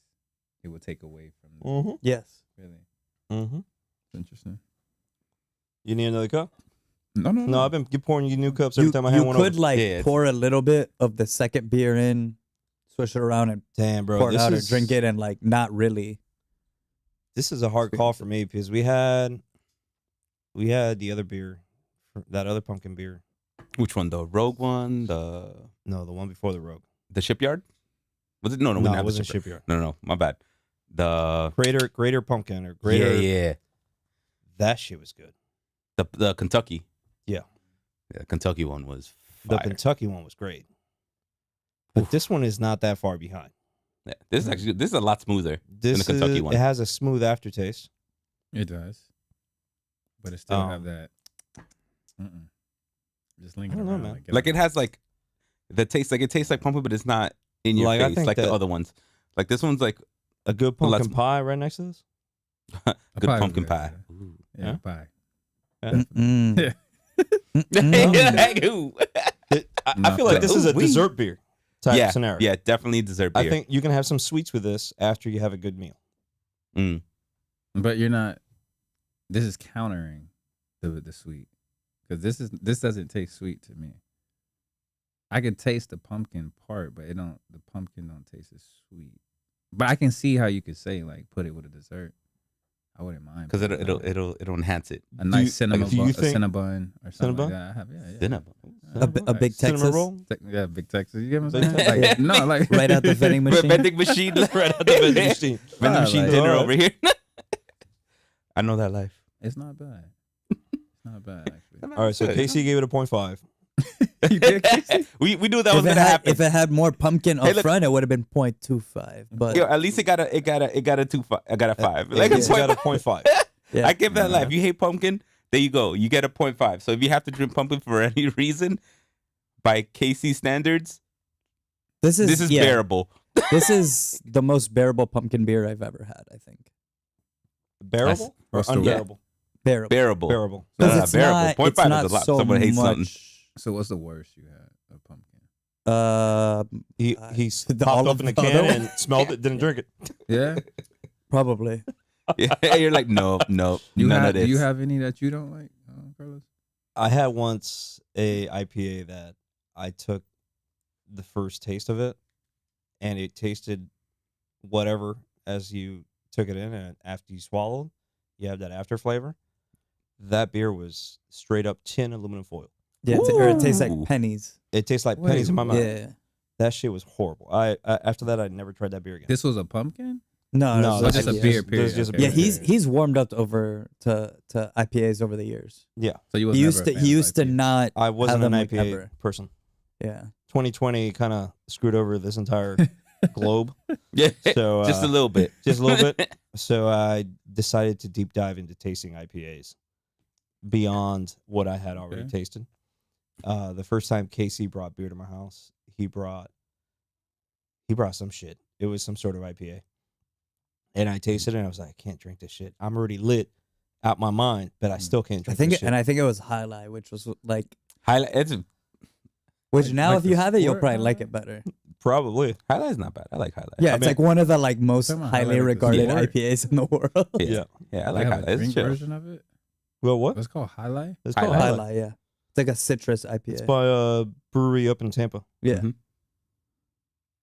it will take away from this. Mm-hmm. Yes. Really, Mm-hmm. it's interesting. You need another cup? No. No, I've been pouring you new cups You, every time I hand you one could over. like Yeah, it's- pour a little bit of the second beer in, switch it around, and Damn, bro. pour it This out is or drink it, and like not really. This is a hard call for me because we had the other beer, that other pumpkin beer. Which one? The Rogue one? The one before the Rogue. Shipyard? Was it? No, we No, didn't it have the wasn't Shipyard. Shipyard. No, my bad. The Greater Pumpkin or Greater. yeah. That shit was good. The Kentucky. Yeah. The Kentucky one was The fire. Kentucky one was great. But this one is not that far behind. Yeah, this is a lot smoother This than the Kentucky is, one. It has a smooth aftertaste. It does, but it still have that. Just lingering I don't know, around, man. Like it has like the taste, like it tastes like pumpkin, but it's not in your Like, I face think like the that- other ones. Like this one's like A good Well, pumpkin let's- pie right next to this. good pie pumpkin would be pie. good. Ooh. Yeah, Huh? pie. Mm-mm. Yeah. Mm-mm. Ooh. I Not feel like bad. this is a Ooh-wee. dessert beer type yeah, scenario. yeah, definitely dessert beer. I think you can have some sweets with this after you have a good meal. Mm. But you're not. This is countering the sweet, because this doesn't taste sweet to me. I can taste the pumpkin part, but the pumpkin don't taste as sweet. But I can see how you could say like put it with a dessert. I wouldn't mind because putting it with it'll enhance it. a nice you- cinnamon, do you think- cinnabon or something Cinnabon? like that. I have, yeah. Cinnamon. A big Cinnamon Texas roll? Yeah, big Texas. You get what I'm Big saying? Like, no, like right out the vending machine. Vending machine, right out the vending machine. Vending Ah, machine like- dinner Alright. over here. I know that life. It's not bad. It's not bad actually. All right, so Casey gave it a 0.5. You did, Casey? we knew that was gonna happen. If it had more pumpkin up Hey, look. front, it would have been 0.25. But Yo, at least it got a 2.5. I got a 5. Yeah, Like a Casey got a point. 0.5. yeah. I give that life. You hate pumpkin, there you go. You get a 0.5. So if you have to drink pumpkin for any reason, by Casey standards, this is yeah, bearable. This is the most bearable pumpkin beer I've ever had. I think Bearable or What's the- unbearable? bearable. Bearable. Bearable. Because Nah, it's bearable. not, 0.5 it's is not a lot. so Someone hates something. much. So what's the worst you had of pumpkin? He The- popped all open the of the can other and smelled it, didn't drink it. Yeah. Probably. Yeah, you're like, no, Do none of this. you have any that you don't like, Carlos? I had once a IPA that I took the first taste of it, and it tasted whatever as you took it in, and after you swallowed, you have that after flavor. That beer was straight up tin aluminum foil. Yeah, or it tastes Ooh. like pennies. It tastes like Wait, pennies in my mouth. Yeah. That shit was horrible. I after that I never tried that beer again. This was a pumpkin? No, No, it's that's like- just a beer, There's period. just a Okay. Yeah, beer. he's warmed up over to IPAs over the years. Yeah, So you was He never used a to fan he of used to IPA. not. I wasn't an them, like, IPA ever. person. Yeah. 2020 kind of screwed over this entire globe. Yeah, So just a little bit. just a little bit. So I decided to deep dive into tasting IPAs beyond what I had already Okay. tasted. The first time Casey brought beer to my house, he brought some shit. It was some sort of IPA. And I tasted it and I was like, I can't drink this shit. I'm already lit out my mind, but I still can't I drink think this shit. and I think it was Highlight, which was like Highlight. It's which Like- now like if the you have it, you'll sport probably like Highlight? it better. Probably. Highlight's not bad. I like Highlight. Yeah, I it's mean, like one of the like most Come on, highly highlight with the regarded sport. IPAs in the world. yeah, Yeah. I They like have Highlight. a It's drink chill. version of it. Well, what? What's it called? Highlight. It's called Highlight. Highlight. Highlight, yeah. It's like a citrus IPA. It's by a brewery up in Tampa. yeah, Mhm.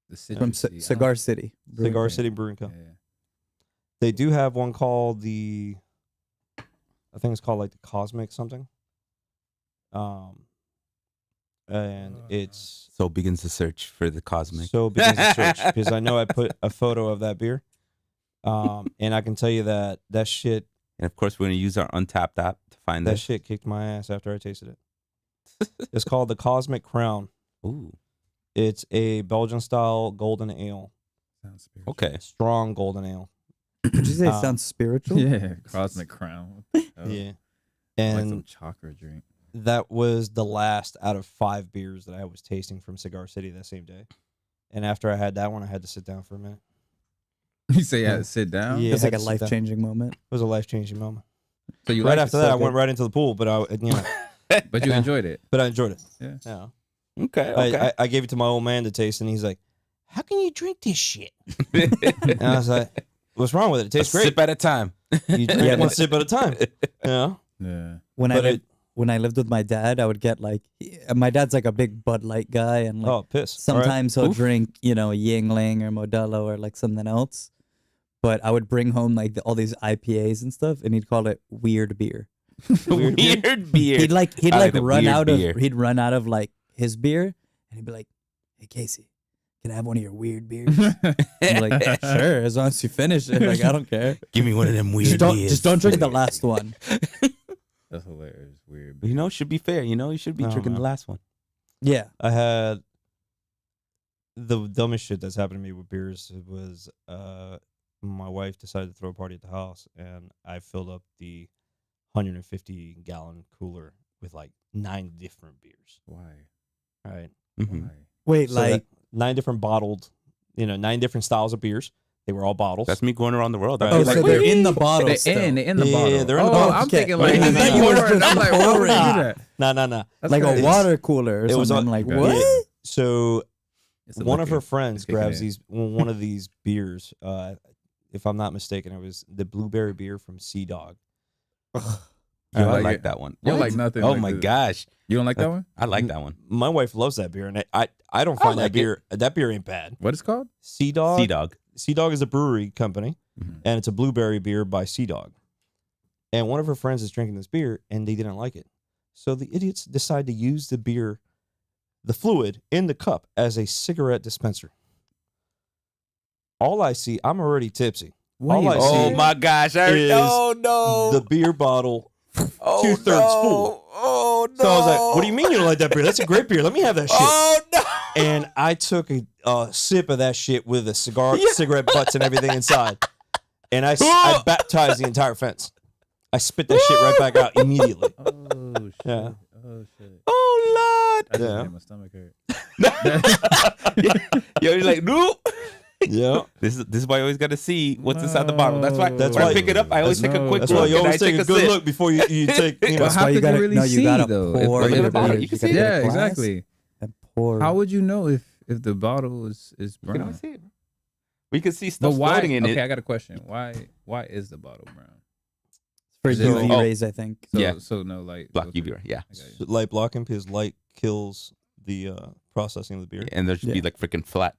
The from citrusy. I don't- Cigar City. Brewing Cigar Company. City Brewing Yeah, Company. yeah. They do have one called I think it's called like the Cosmic something. And it's So begins the search for the cosmic. so begins to search because I know I put a photo of that beer. And I can tell you that shit And of course, we're gonna use our Untapped app to find that this. shit kicked my ass after I tasted it. It's called the Cosmic Crown. Ooh, It's a Belgian style golden ale, Sounds spiritual. okay. strong golden ale. Did you say it Um, sounds spiritual? Yeah, cosmic crown. Oh, Yeah, like and some chocolate drink. that was the last out of 5 beers that I was tasting from Cigar City that same day. And after I had that one, I had to sit down for a minute. You say you had to sit down. Yeah. It's like had a to sit down. life-changing moment. It was a life changing moment. So you Right liked after it, that, so I went good. right into the pool, but but you Yeah. enjoyed it. but I enjoyed it. Yeah. Yeah. Okay, okay. I gave it to my old man to taste, and he's like, "How can you drink this shit?" And I was like, "What's wrong with it? It A tastes great. sip at a time. You drink Yeah, one but- sip at a time." Yeah. Yeah. When But I lived with my dad, I would get like my dad's like a big Bud Light guy, and like Oh, piss. All right. sometimes he'll Oof. drink, Yingling or Modelo or like something else. But I would bring home like all these IPAs and stuff, and he'd call it weird beer. Weird beer. He'd I like like the run weird out beer. of he'd run out of like his beer, and he'd be like, "Hey Casey, can I have one of your weird beers?" I'm like, "Sure, as long as you finish it. Like I don't care. Give me one of them weird Just don't drink the last one." That's hilarious. Weird. You know, it should be fair. You know, you should be Oh, drinking man. the last one. Yeah. I had the dumbest shit that's happened to me with beers was my wife decided to throw a party at the house, and I filled up the 150-gallon cooler with like 9 different beers. Why? All right. Mhm. Why? Wait, So like that 9 different bottled, 9 different styles of beers. They were all bottles. That's me going around the world. Right. oh, I'd be so like, they're "Wee!" in the bottle. They're still. in the Yeah, bottle. they're in the oh, bottle. I'm Okay. thinking Wait, like no, in no, the no. pouring. I'm like, why would you do that? No. That's like a crazy. water cooler or It was something. on- I'm like, Okay. what? So It's a one of liquor. her friends It's kicking grabs in. one of these beers. If I'm not mistaken, it was the blueberry beer from Sea Dog. Yo, I I like like it. that one. You don't What? like nothing. Oh like my this. gosh, You don't like that one? I like that one. My wife loves that beer, and I don't I find like that beer. That beer ain't bad. What is it called? Sea Dog. Sea Dog. Sea Dog is a brewery company, Mhm. and it's a blueberry beer by Sea Dog. And one of her friends is drinking this beer, and they didn't like it. So the idiots decide to use the beer, the fluid in the cup, as a cigarette dispenser. All I see, I'm already tipsy. All I Oh see my gosh! is Oh no! the beer bottle. oh, 2/3 no. full. Oh no! So I was like, "What do you mean you don't like that beer? That's a great beer. Let me have that shit." Oh no! And I took a sip of that shit with a Yeah. cigarette butts and everything inside. And I baptized the entire fence. I spit that shit right back out immediately. Oh shit. Yeah. Oh shit. Oh That just Yeah. made my stomach hurt. Lord! Yo, you're like, nope. Yeah. This is why you always got to see what's inside the bottle. That's why. That's when I why- pick it up. I always take a no, quick That's look. why you and I always take a good sip. look before you take, But That's how why you could gotta- you really no, you see gotta though? pour it in the the bottle. beer. You can gotta see get it. a Yeah, glass exactly. And pour. How would you know if the bottle is You can brown? always see it. We can see But stuff why? floating in Okay, it. I got a question. Why is the bottle brown? for Is it UV like- rays, I think. So, Yeah. So no light. Block filter. UV, yeah. I got you. light blocking because light kills the processing of the beer. And there should be Yeah. like freaking flat.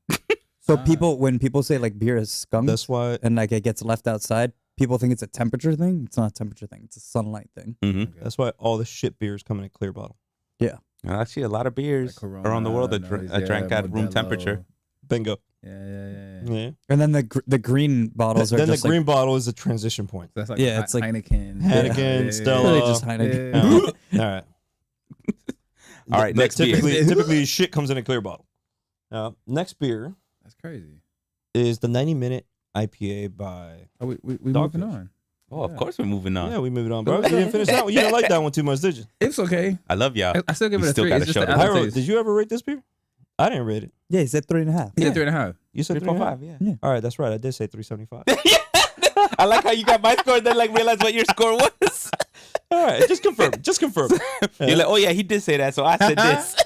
So Ah. when people say like beer is skunked That's why and like it gets left outside, people think it's a temperature thing. It's not a temperature thing. It's a sunlight thing. Mm-hmm. Okay. that's why all the shit beers come in a clear bottle. Actually, a lot of beers Like around the world that Corona, I drank yeah, at room Modelo. temperature. Bingo. Yeah. Yeah. And then the green bottles are Then the just green bottle is a transition point. That's like Yeah, it's like Heineken. Heineken, Stella. Really just Heineken. Yeah. All right. All right, next beer. typically shit comes in a clear bottle. Next beer That's crazy. is the 90-minute IPA by. Oh, we moving Dogfish. on. Oh, of Yeah. course we're moving on. Yeah, we moved on, bro. You didn't finish that one. You didn't like that one too much, did you? It's okay. I love y'all. I still give You it a still 3. gotta It's just show the them. Pyro, aftertaste. did you ever rate this beer? I didn't rate it. Yeah, he said 3.5. He said 3.5. You said 3.5, 3.5. yeah. All right, that's right. I did say 375. I like how you got my score and then like realize what your score was. All right, just confirm. Just confirm. You're like, oh yeah, he did say that, so I said this.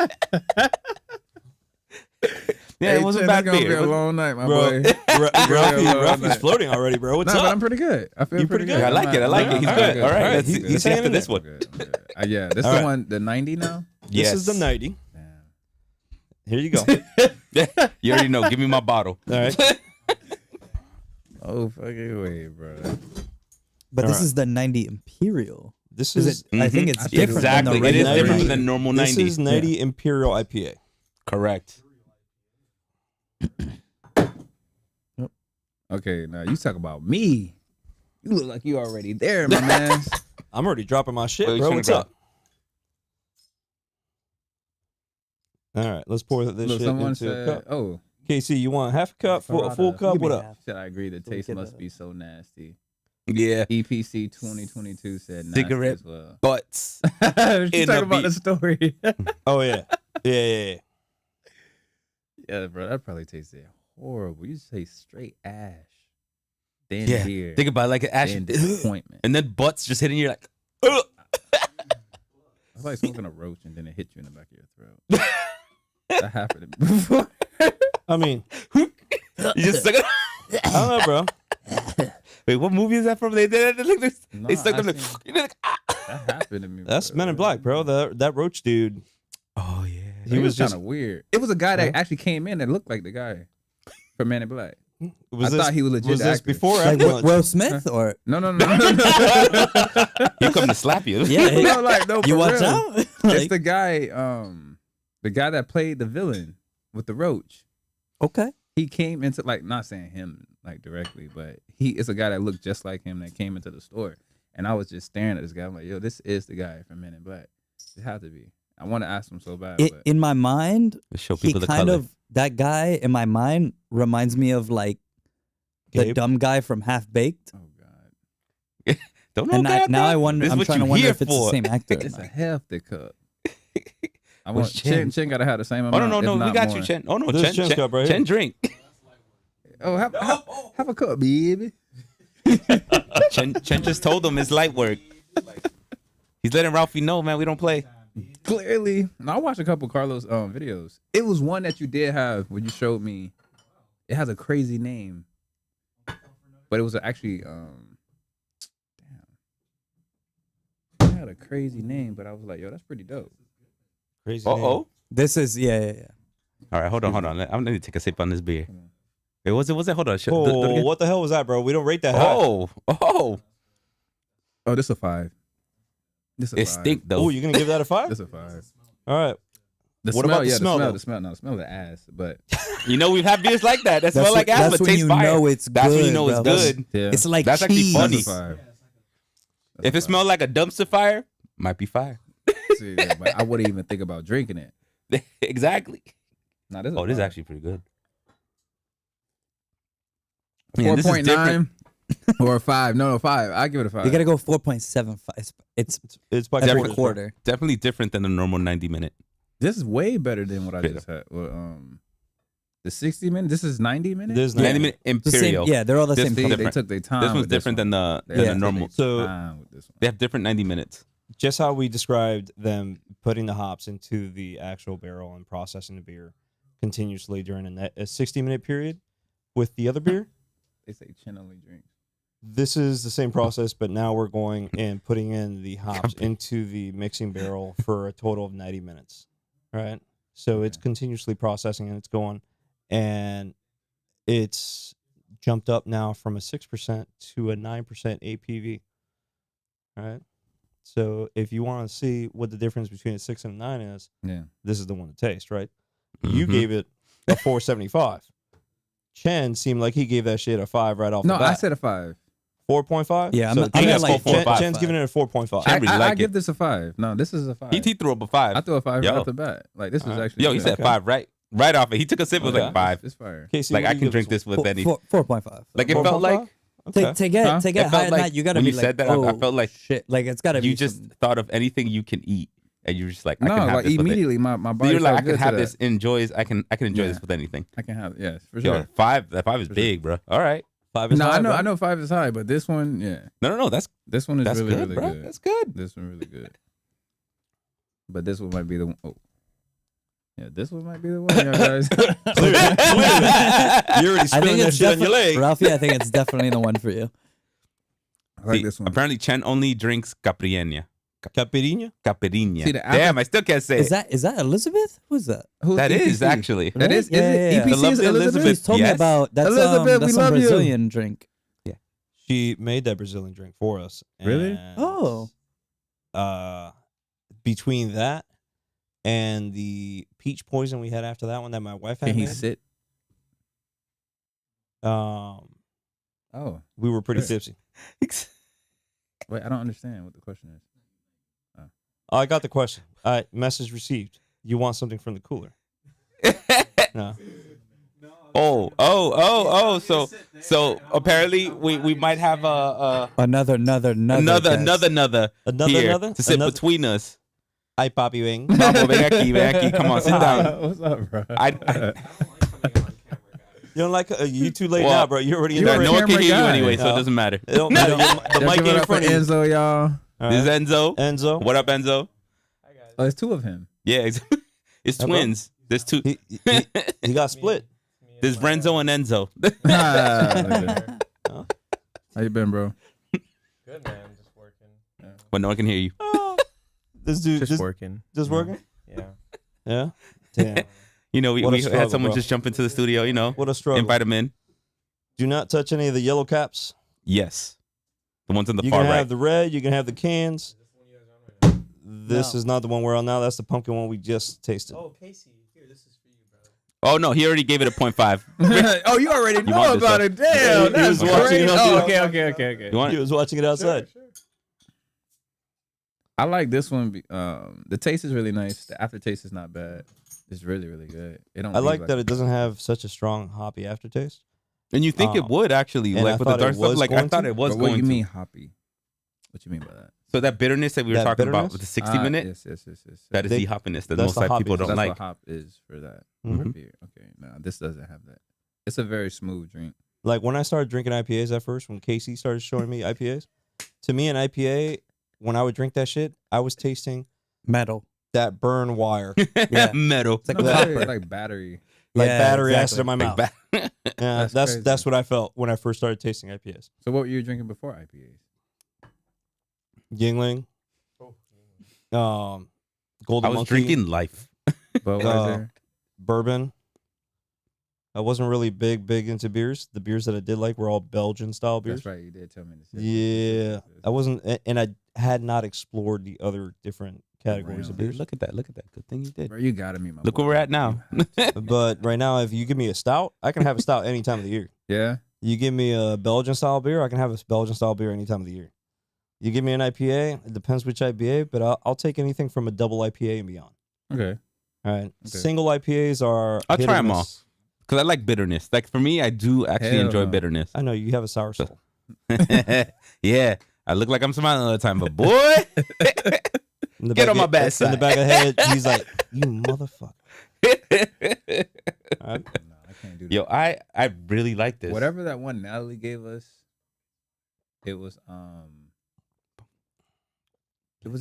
Yeah, it wasn't bad gonna beer. be It a wasn't- long night, my Bro, boy. Ralphie's floating already, bro. What's Nah, but up? I'm pretty good. I feel You pretty pretty good. good? I like it. I like it. He's good. All right, let's he's see after hanging this in one. Yeah, this is All the right. one, the 90 now. This is the 90. Damn. Here you go. You already know. Give me my bottle. All right. Oh fucking way, bro. But All this right. is the 90 Imperial. This Is is it? I think Mhm. it's different. Exactly. Than the It is regular different 90. than normal this 90. is 90 Imperial IPA. Correct. Okay, now you talk about me. You look like you already there, my man. I'm already dropping my shit, What you bro. trying What's to grab? up? All right, let's pour this Look, shit someone into a said, cup. "Oh, KC, you want half a cup, a full Farada. cup? Give me What up? half. should I agree? The Let me taste get must that. be so nasty." Yeah. EPC 2022 said nasty Cigarette as well. butts. you In talking a about beat. the story? Oh yeah, yeah. Yeah, bro, that probably tasted horrible. You just taste straight ash, then Yeah. beer, Think about it like an ash. then disappointment. And then butts just hitting you like, ugh. It's like smoking a roach and then it hit you in the back of your throat. That happened to me before. I mean, You just stuck it. I don't know, bro. Wait, what movie is that from? They did it like this. No, They stuck I them like, seen- you know, like, ah. That happened to me. That's bro. Men in Black, bro. That roach dude. Oh yeah. He was kind just. of weird. It was a guy that Huh? actually came in that looked like the guy from Men in Black. Was I this, thought he was legit Was this actor. before or Like after lunch? Will Smith or No. He come to slap you. yeah, no, like no. you for watch real. out. It's Like, the guy that played the villain with the roach. okay. He came into like not saying him like directly, but it's a guy that looked just like him that came into the store, and I was just staring at this guy. I'm like, yo, this is the guy from Men in Black. It had to be. I want to ask him so bad. But In my mind, Show he people the kind color. of that guy in my mind reminds me of like the Gabe? dumb guy from Half Baked. oh god, Don't know And that, now bro. I wonder. This is I'm what trying to you wonder here if it's the for. same actor. or it's a not. hefty cup. I Where's want Chen? Chen gotta have the same Oh amount. no, if we not got more. you, Chen. Oh no, This is Chen, Chen's Chen, cup right Chen here. drink. Oh, have a cup, baby. Chen just told him it's light work. He's letting Ralphie know, man, we don't play. Clearly, no, I watched a couple Carlos videos. It was one that you did have when you showed me. It has a crazy name, but it was actually damn. It had a crazy name, but I was like, yo, that's pretty dope. Crazy. Uh-oh. This is yeah. All right, hold on. I'm gonna need to take a sip on this beer. Wait, was it? Hold on. Oh, Do it again. what the hell was that, bro? We don't rate that high. Oh, Oh, this a 5. This a it 5. stink though. Oh, you gonna give that a 5? This a 5. All right. The What smell, about the yeah, smell, though? the smell. No, the smell of the ass, but You know we've had beers like that. That smell That's like when- ass, that's but when tastes you fire. know it's That's when you good, know it's bro. good. yeah, It's like That's actually cheese. funny. That's a 5. If it smelled like a dumpster fire, might be fire. See, yeah, but I wouldn't even think about drinking it. Exactly. Nah, this is Oh, this is 5. actually pretty good. Man, this is 4.9 different. or a 5. No, 5. I give it a 5. You gotta go 4.75. It's It's by every quarters, bro. quarter. Definitely different than the normal 90-minute. This is way better than what I Better. just had. Well, the 60 minute. This is 90 minutes. There's 90-minute The same, Imperial. yeah, they're all the This same thing- color. They took their time. This one's with different one. than the They than took the their normal. So- time with this one. They have different 90 minutes. Just how we described them putting the hops into the actual barrel and processing the beer continuously during a 60-minute period with the other beer. They say Chin only drinks. This is the same process, but now we're going and putting in the hops into the mixing barrel for a total of 90 minutes. Right? So it's continuously processing and it's going, and it's jumped up now from a 6% to a 9% APV. All right. So if you want to see what the difference between a 6 and a 9 is, Yeah. this is the one to taste, right? You Mhm. gave it a 4.75. Chen seemed like he gave that shit a 5 right off No, the bat. I said a 5. 4.5? Yeah, so I'm Chen- at like 4.5. Chen's giving it a 4.5. Chen really I like give it. this a 5. No, this is a 5. He threw up a 5. I threw a 5 Yo. right off the bat. Like this is Alright. actually. Yo, he good. said Okay. 5 right off it. He took a sip. It was Okay. like 5. It's fire. Casey, Like what I do you can give drink this this with any. 4.5. Like it felt like 4.5? Okay. Take it, Huh? take It it felt higher than like that. You gotta when be you like, said that, I oh, felt like shit. Like it's gotta be. you just thought of anything you can eat, and you're just like, I No, can have like this with it. immediately my body. You're like, I felt can good have to this. that. I can enjoy Yeah. this with anything. I can have yes for Yo, sure. 5. That 5 is For big, bro. All right. 5 is No, high, bro. I know 5 is high, but this one, yeah, No. That's this one is really good, really bro. good. That's good. This one really good. But this one might be the one. Oh, Yeah, this one might be the one, y'all guys. You already I spilling think that it's shit on your leg. Ralphie, I think it's definitely the one for you. I like See, this one. Apparently, Chen only drinks caipirinha. Caipirinha? Caipirinha. See, the apple- Damn, I still can't say Is it. that Elizabeth? Who's that? Who's That is EPC? actually. That is. Yeah, Is it yeah, yeah. EPC? The is lovely Elizabeth. She's told me Yes. about that's Elizabeth, we some love you. Brazilian drink. She made that Brazilian drink for us. Really? And, Oh. Between that and the peach poison we had after that one that my wife had Can he made, sit? Oh, we were pretty Yeah. tipsy. wait, I don't understand what the question is. Oh, I got the question. Message received. You want something from the cooler? No. Oh. So apparently we might have Another another Another here another? to sit Another- between us. Hi, Papi Wing. Vamos, ven aquí. Come on, sit down. What's up, bro? I You don't like you too late Well, now, bro. You're already in you're the no a one can camera hear you guy. anyway, so it No. doesn't matter. It don't matter. The Just mic give it ain't in up for front of you. Enzo, y'all. All This is right. Enzo. Enzo. What up, Enzo? Oh, there's two of him. Yeah, it's Hello? twins. There's two. He got split. There's Renzo and Enzo. How you been, bro? Good, man. Just working. But no one can hear you. This dude Just just working. working. Yeah. Yeah. Damn. You know, we What a had struggle, someone bro. just jump into the studio, you know, What a struggle. invite them in. Do not touch any of the yellow caps. Yes. The ones on the You far can right. have the red. You can have the cans. This No. is not the one we're on now. That's the pumpkin one we just tasted. Oh, Casey, here, this is for you, bro. Oh, no, he already gave it a 0.5. Oh, you already know want this about stuff? it. Damn, He was that's watching great. it on Oh, the- okay. You want He it? was watching it outside. I like this one. The taste is really nice. The aftertaste is not bad. It's really, really good. It don't. I leave, like that it doesn't have such a strong hoppy aftertaste. And you think it would actually, and I like with the thought it dark stuff, was like I going thought to. it was But what going you to. mean hoppy? What you mean by that? So that bitterness that we were That talking about bitterness? with the 60 minute, Yes. that is They- the hoppiness that that's most the like people hoppiness. don't That's like. what hop is for that. Mhm. Beer. Okay, no, this doesn't have that. It's a very smooth drink. Like when I started drinking IPAs at first, when Casey started showing me IPAs, to me an IPA, when I would drink that shit, I was tasting Metal. that burn wire, Yeah. Metal. It's like No, that- it's like battery. like Yeah, battery exactly. acid in my mouth. Like Yeah, That's that's crazy. that's what I felt when I first started tasting IPAs. So what were you drinking before IPAs? Yingling, Golden I was Monkey, drinking life. Budweiser. bourbon. I wasn't really big into beers. The beers that I did like were all Belgian style beers. That's right. You did tell me this. Yeah, I wasn't, and I had not explored the other different categories of Really? beers. Look at that. Good thing you did. Bro, you got me, my Look boy. where we're at now. But right now, if you give me a stout, I can have a stout any time of the year. Yeah. You give me a Belgian style beer, I can have a Belgian style beer any time of the year. You give me an IPA, it depends which IPA, but I'll take anything from a double IPA and beyond. Okay. All right, single IPAs are. I'll hit try or them miss. all. Because I like bitterness. Like for me, I do actually Hell enjoy no. bitterness. I know you have a sour soul. Yeah. I look like I'm smiling all the time, but boy, In the Get back on my of- bad In the side. back of the head, he's like, "You motherfucker." All right. No, I can't do that. yo, I really like this. Whatever that one Natalie gave us, it was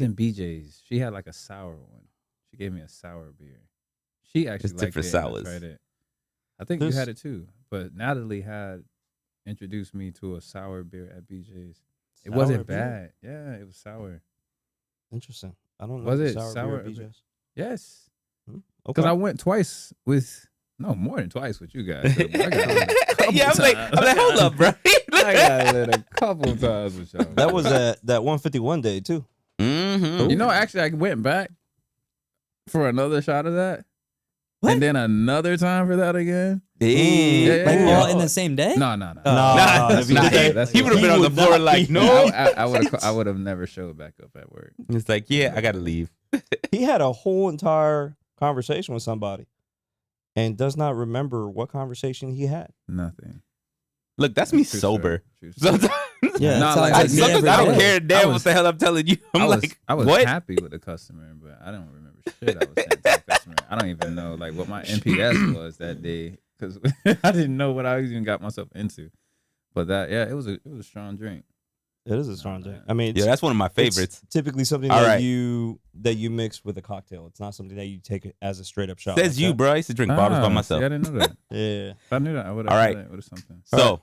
in BJ's. She had like a sour one. She gave me a sour beer. She actually It's liked different it. And sours. I tried it. I think There's- you had it too. But Natalie had introduced me to a sour beer at BJ's. It Sour wasn't beer? bad. Yeah, it was sour. Interesting. I don't know. Was the it sour sour beer at or BJ's. Yes. Okay. Because I went twice with, no, more than twice with you guys. I got lit a couple Yeah, I'm like, hold up, bro. I got lit a couple times with y'all. That was at that 151 day too. Mm-hmm. You know, actually, I went back for another shot of that. What? And then another time for that again. Damn. Like Yeah. all in the same day? No. Nah, if you nah, did that, that's he what- would have been on the would floor not like, be- no. I would have never showed back up at work. It's like, yeah, I gotta leave. He had a whole entire conversation with somebody, and does not remember what conversation he had. Nothing. Lock, that's me True sober. story. True story. Sometimes, Yeah, Not it like- sounds I, like me sometimes every I don't day. care damn I what was- the hell I'm telling you. I'm I was what? happy with the customer, but I don't remember shit I was saying to the customer. I don't even know like what my NPS was that day because I didn't know what I even got myself into. But that, yeah, it was a strong drink. It is a strong drink. I mean, it's, Yeah, that's one of my it's favorites. typically something All that right. you mix with a cocktail. It's not something that you take as a straight up shot. Says like you, that. bro. I used to drink bottles by myself. See, I didn't know that. Yeah. If I knew that, I would have. All right. It would have something. So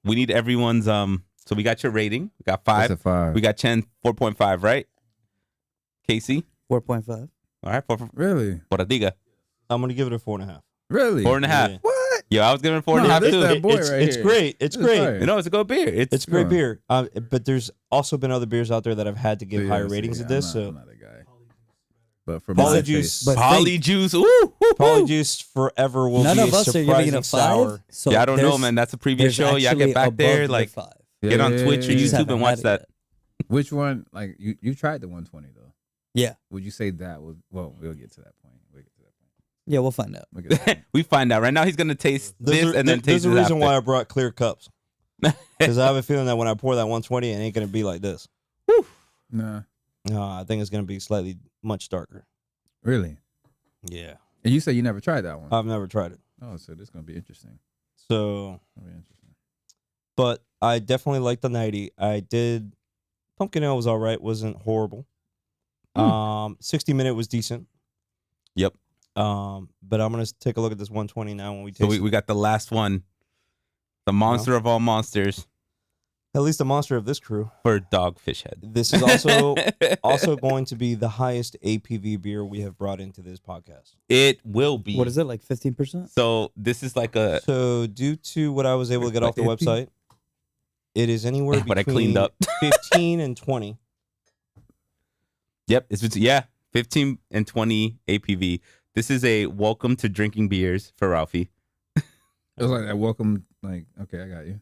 we need everyone's So we got your rating. We got That's a 5. 5. We got Chen 4.5, right? Casey. 4.5. All right. Really, Por diga. I'm gonna give it a 4.5. really 4.5. Yeah. What? Yo, I was giving it 4.5 No, this too. that boy it's right it's here. great. It's This is great. fire. You know, it's a good beer. It's great No. beer. But there's also been other beers out there that I've had to give See, higher see, ratings I'm than this. not- So I'm not a guy. But for Poly my juice. taste, But Poly juice. Ooh, woo, woo. Polyjuice forever will None be of us are giving it surprising a 5. sour. So Yeah, I don't know, there's- man. That's a previous there's show. Y'all actually get back there, above the like 5. get on Twitch or You just YouTube haven't and watch had it that. yet. which one? Like you tried the 120 though. Yeah. Would you say that was? Well, we'll get to that point. We'll get to that point. Yeah, we'll find out. We'll get to that point. We find out right now. He's gonna taste this and then There's taste a it reason after. why I brought clear cups. Because I have a feeling that when I pour that 120, it ain't gonna be like this. Nah, No, I think it's gonna be slightly much darker. really. Yeah, And you said you never tried that one. I've never tried it. Oh, so this is gonna be interesting. So, Gonna be interesting. but I definitely like the 90. I did. Pumpkin ale was all right. Wasn't horrible. 60-minute was decent. Yep. But I'm gonna take a look at this 120 now when we So taste. we got the last one, the monster of all monsters At least the monster of this crew. for Dogfish Head. This is also going to be the highest APV beer we have brought into this podcast. It will be. What is it, like 15%? So this is like a So due to what I was able to get off the Like 50? website, it is anywhere What I between cleaned up. 15 and 20. Yep, it's 15 and 20 APV. This is a welcome to drinking beers for Ralphie. It was like that. Welcome. Like, okay, I got you.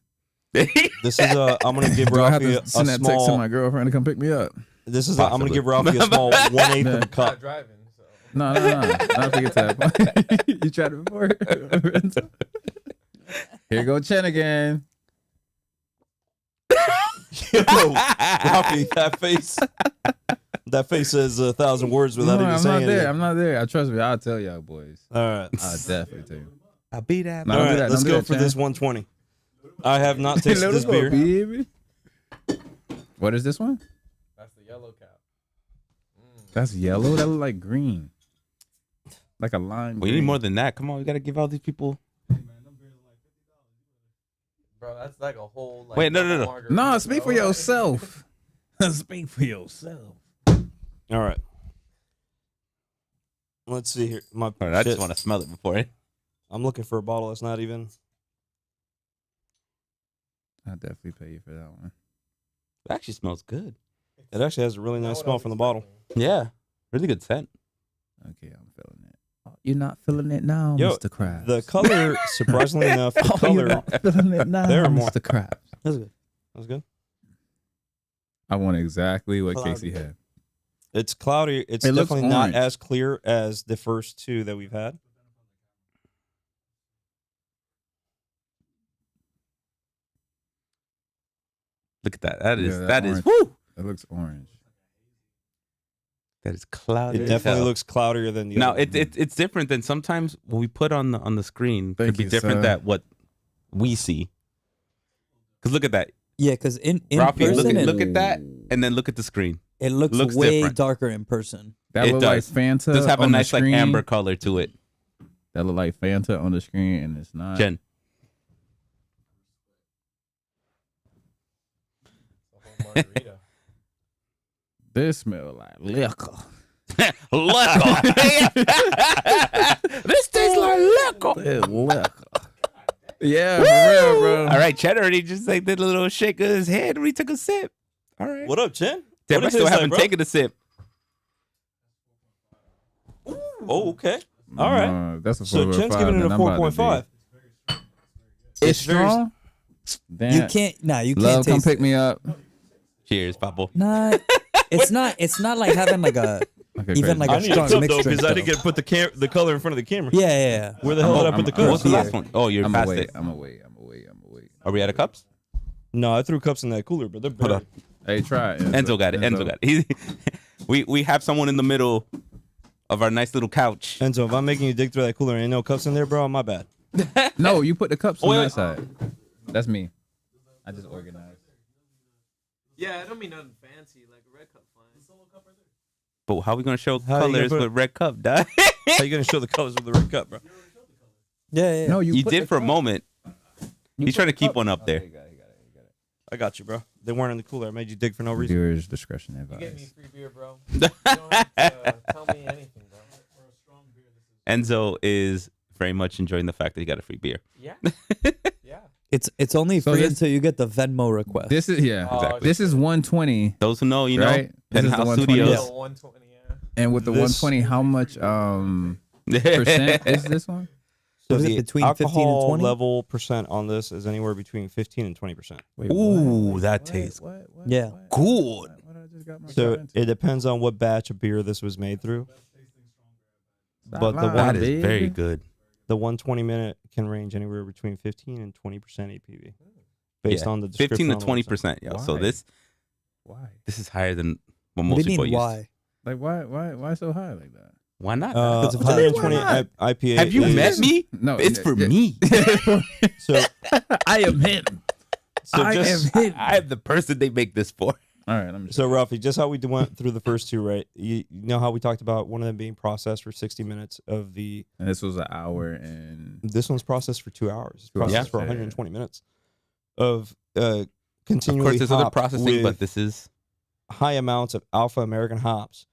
This is I'm gonna give Do I have Ralphie to a send that text to small. my girlfriend to come pick me up? This is I'm gonna Possibly. give Ralphie a small 1/8 of a Not cup. driving, so. No. Not to get to that point. You tried it before. Here go Chen again. Yo, Ralphie, that face. That face says 1,000 words without even I'm saying not there. anything. I'm not there. Trust me. I'll tell y'all boys. All right. I'll definitely tell you. I'll be that. No, All don't do right, that. let's Don't do go that, for Chan. this 120. I have not tasted Let this us go, beer. baby. What is this one? That's the yellow cap. That's yellow. That look like green. Like a lime. We need green. more than that. Come on, we gotta give all these people. Bro, that's like a whole. Like, Wait, no. margarita, No, speak for bro. yourself. Speak for yourself. All right. Let's see here. All right, I just shit. want to smell it before it. I'm looking for a bottle that's not even. I'll definitely pay you for that one. It actually smells good. It actually has a really Not nice what I smell was from the bottle. expecting. Yeah, really good scent. Okay, I'm feeling it. Oh, you're not feeling it now, Yo, Mr. Krabs. The color, surprisingly enough, the Oh, you're color. not feeling it now, There are more. Mr. Krabs. That's good. That's good. I want exactly what Cloudy. Casey had. It's cloudy. It's It looks definitely not orange. as clear as the first two that we've had. Look at that. That is Yeah, that is orange. woo. It looks orange. That is cloudy. It as definitely hell. looks cloudier than the Now other. it's different than sometimes what we put on the screen could Thank be you, different son. than what we see. Cause look at that, Yeah, because in Ralphie. person, Look at that, and then look at the screen. it looks looks way different. darker in person. That It look like does. Fanta. Does have a on the nice like screen. amber color to it. That look like Fanta on the screen, and it's not. Jen, It's a whole margarita. This smell like liquor. liquor. This tastes like liquor. It's liquor. Yeah, for real, bro. All right, Chad already just like did a little shake of his head when he took a sip. All right. What up, Chen? Damn, What I it still taste like, haven't bro? taken a sip. Oh, okay. All right. That's a So 4.5. Chen's giving it a then I'm about to 4.5. be- It's very- strong. Damn. You can't. Nah, you can't Love, come taste. pick me up. Cheers, Papo. Nah, it's not. It's not like having like a Okay, even crazy. like I a need a strong cup though mixed because drink. I didn't though. get to put the color in front of the camera. Yeah, yeah, yeah. Where the hell did I put the I'm- What's cup? the Beer. last one? Oh, you're I'm past away. it. I'm away. Are we out of cups? No, I threw cups in that cooler, but they're Hold buried. on. Hey, try it. Enzo got it. Enzo got it. We have someone in the middle of our nice little couch. Enzo, if I'm making you dig through that cooler and ain't no cups in there, bro, my bad. No, you put the cups on Wait, that wait. side. That's me. I just organized. Yeah, I don't mean nothing fancy, like a red cup fine. But how are we gonna show How you gonna colors put- with red cup, dog? How you gonna show the colors of the red cup, bro? Yeah. No, You put did the for a cup. moment. You He's put trying to the keep cup. one up Oh, there. you got it, you got it, you got it. I got you, bro. They weren't in the cooler. I made you dig for no reason. Viewers discretion You get me advised. free beer, bro. You don't have to tell me anything, bro. Enzo is very much enjoying the fact that he got a free beer. Yeah. Yeah. It's only So free this- until you get the Venmo request. This is Exactly. This is 120, Those who know, you know, right? This is the Penthouse 120. Studios. Yeah. 120, yeah. And with the This- 120, how much percent is this one? So What is it, the between 15 and alcohol 20? level percent on this is anywhere between 15 and 20%. Wait, Ooh, that tastes Yeah. good. What I just got myself So into? it depends on what batch of beer this was made through. Stop but the lying, That is baby. very good. The 120-minute can range anywhere between 15 and 20% APV, based Yeah, on the description 15 to on the 20%. Yeah. So Why? this Why? is higher than what What most do you people mean use. why? Like why so high like that? Why not? website. Because of 120 Why not? IPA. Have you is- met me? No, It's for me. So, I am him. so I just am him. I am the person they make this for. All right, let me. so Ralphie, just how we went through the first two, right? You know how we talked about one of them being processed for 60 minutes of the. And this was an hour and This one's processed for 2 hours. It's 2 hours, processed for yeah. 120 minutes of Of continually course, there's other hopped processing, with but this is high amounts of alpha American hops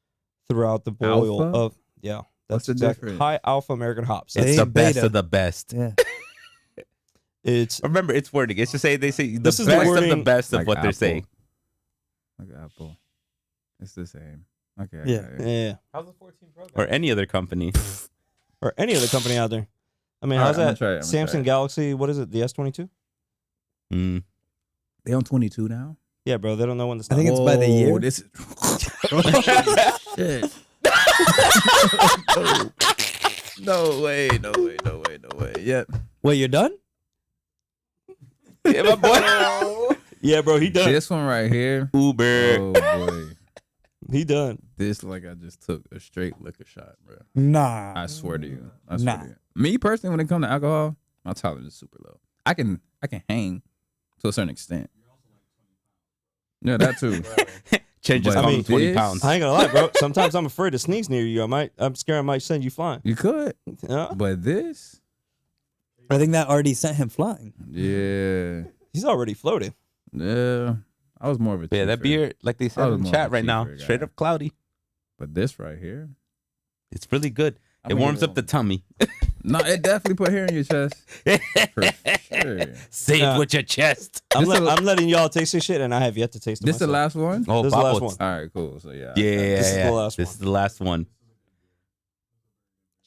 throughout the boil Alpha? of That's What's the exactly difference? high alpha American hops. They it's the ain't best beta. of the best. Yeah. It's Remember, it's wording. It's just say they say the This best is the of the wording- best of Like what they're Apple. saying. like Apple. It's the same. Okay. I Yeah. got it. yeah, How's the 14 Pro? Or any other company. or any other company out there. I mean, All how's right, I'ma that? try it, I'ma try Samsung it. Galaxy, what is it? The S22? Mm. They on 22 now. Yeah, bro. They don't know when to I stop. think it's by the year. This is shit. No way. Yep. Wait, you're done? Yeah, my boy. Yeah, bro. He done. This one right here. Uber. Oh boy. He done. This like I just took a straight liquor shot, bro. Nah. I swear to you. I swear Nah. to you. Me personally, when it comes to alcohol, my tolerance is super low. I can hang to a certain extent. Yeah, that too. Chen just But called I me mean, 20 this- pounds. I ain't gonna lie, bro. Sometimes I'm afraid to sneeze near you. I'm scared I might send you flying. You could, Yeah. but this, I think that already sent him flying. yeah, He's already floating. yeah. I was more of a Yeah, that cheaper. beer, like they I said was in more chat of a right now, cheaper guy. straight up cloudy. But this right here, It's really good. I'm It gonna warms give up the tummy. no, it definitely put hair in your chest for sure. Say Yeah. it with your chest. I'm, This a- I'm letting y'all taste this shit, and I have yet to taste it. This the myself. last one. Oh, This is the last bubbles. one. All right, cool. So yeah, Yeah, This is the last This one. is the last one.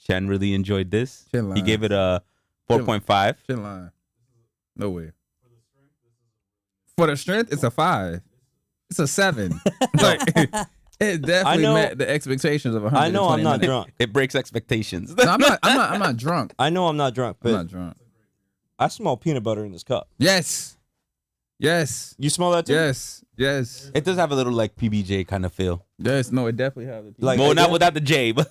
Chen really enjoyed this. Chin He line. gave it a 4.5. Chin line. No way. For the strength, it's a 5. It's a 7. Like it definitely know- met the expectations of 100. I know I'm not drunk. It breaks expectations. No, I'm not drunk. I know I'm not drunk, I'm but not drunk. I smell peanut butter in this cup. Yes. You smell that too? Yes. It does have a little like PBJ kind of feel. Yes. No, it definitely has. Like- Well, not without the J, but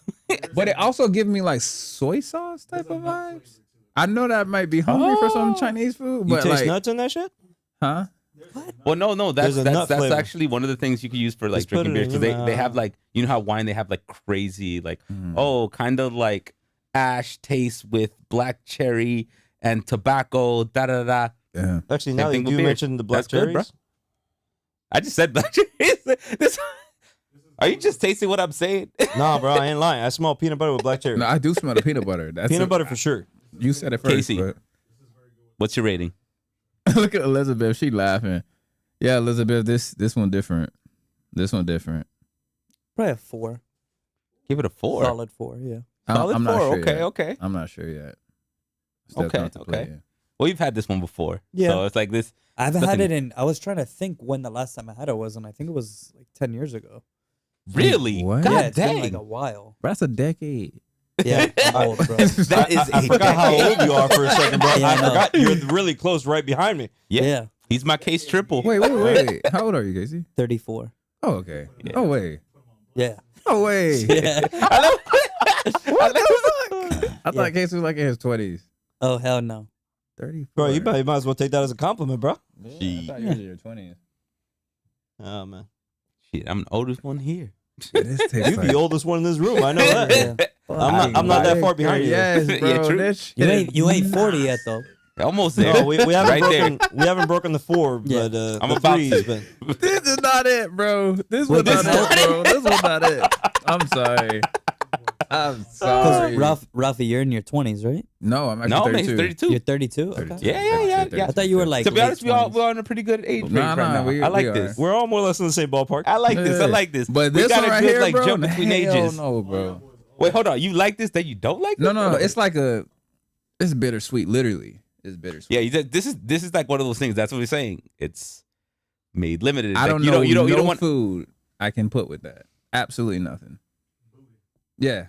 But it also gives me like soy sauce type of vibes. I know that might be hungry for some Chinese food, You but taste like, nuts in that shit? huh? well, no, that's There's a nut that's flavor. actually one of the things you could use for like Just put drinking it beer in because your they have mouth. like, you know how wine they have like crazy like Mm. kind of like ash taste with black cherry and tobacco da da da. Yeah. Actually, Same now that thing with you beer. mentioned the black That's good, bro. cherries, I just said black cherry. This, are you just tasting what I'm saying? nah, bro, I ain't lying. I smell peanut butter with black cherries. No, I do smell the peanut butter. That's Peanut a- butter for sure. You said it first. Casey. But What's your rating? look at Elizabeth. She laughing. Yeah, Elizabeth. This one different. This one different. Probably a 4. Give it a 4. Solid 4, yeah. Solid I'm 4. not sure Okay, yet. okay. I'm not sure yet. Still Okay, contemplating. Well, you've had this one before, Yeah. so it's like this. I haven't had Nothing- it in, I was trying to think when the last time I had it was, and I think it was like 10 years ago. Really? what? God yeah, it's dang. been like a while. But that's a decade. Yeah, I'm old, bro. That is I forgot how old you are for a second, bro. Yeah, I I know. forgot you're really close right behind me. Yeah. Yeah, He's my case triple. Wait. How old are you, Casey? 34. Oh, okay. Oh, wait. Yeah. Oh, wait. Yeah. What the fuck? I thought Casey was like in his 20s. Oh, hell no. 34. Bro, you might as well take that as a compliment, bro. Yeah, I thought you was in your 20s. Oh man, Shit, I'm the oldest one here. This tastes you're like the oldest one in this room. I know that. Yeah. I'm not that far behind you. Yes, bro. Yeah, true. This You ain't shit 40 yet though. Almost there. No, we haven't Right broken. there. We haven't broken the 4, Yeah. but I'm the about 3s, to. but This is not it, bro. This was This not is it, bro. This was not it. I'm sorry. I'm sorry. Because Rafi, you're in your 20s, right? No, I'm No, actually man, he's 32. 32. You're 32. Okay. 32. Yeah. I thought you were like. To be late honest, 20s. we're on a pretty good age range Nah, right nah, now. we I like are. this. we're all more or less in the same ballpark. I like this. I Yeah. like this. But we this got one a right good here, like bro, jump between hell ages. no, bro. Wait, hold on. You like this? That you don't like? No, this? no, no. It's like it's bittersweet. Literally, it's bittersweet. Yeah, this is like one of those things. That's what we're saying. It's made limited. I Like, don't you know. You no don't want. food I can put with that. Absolutely nothing. Yeah.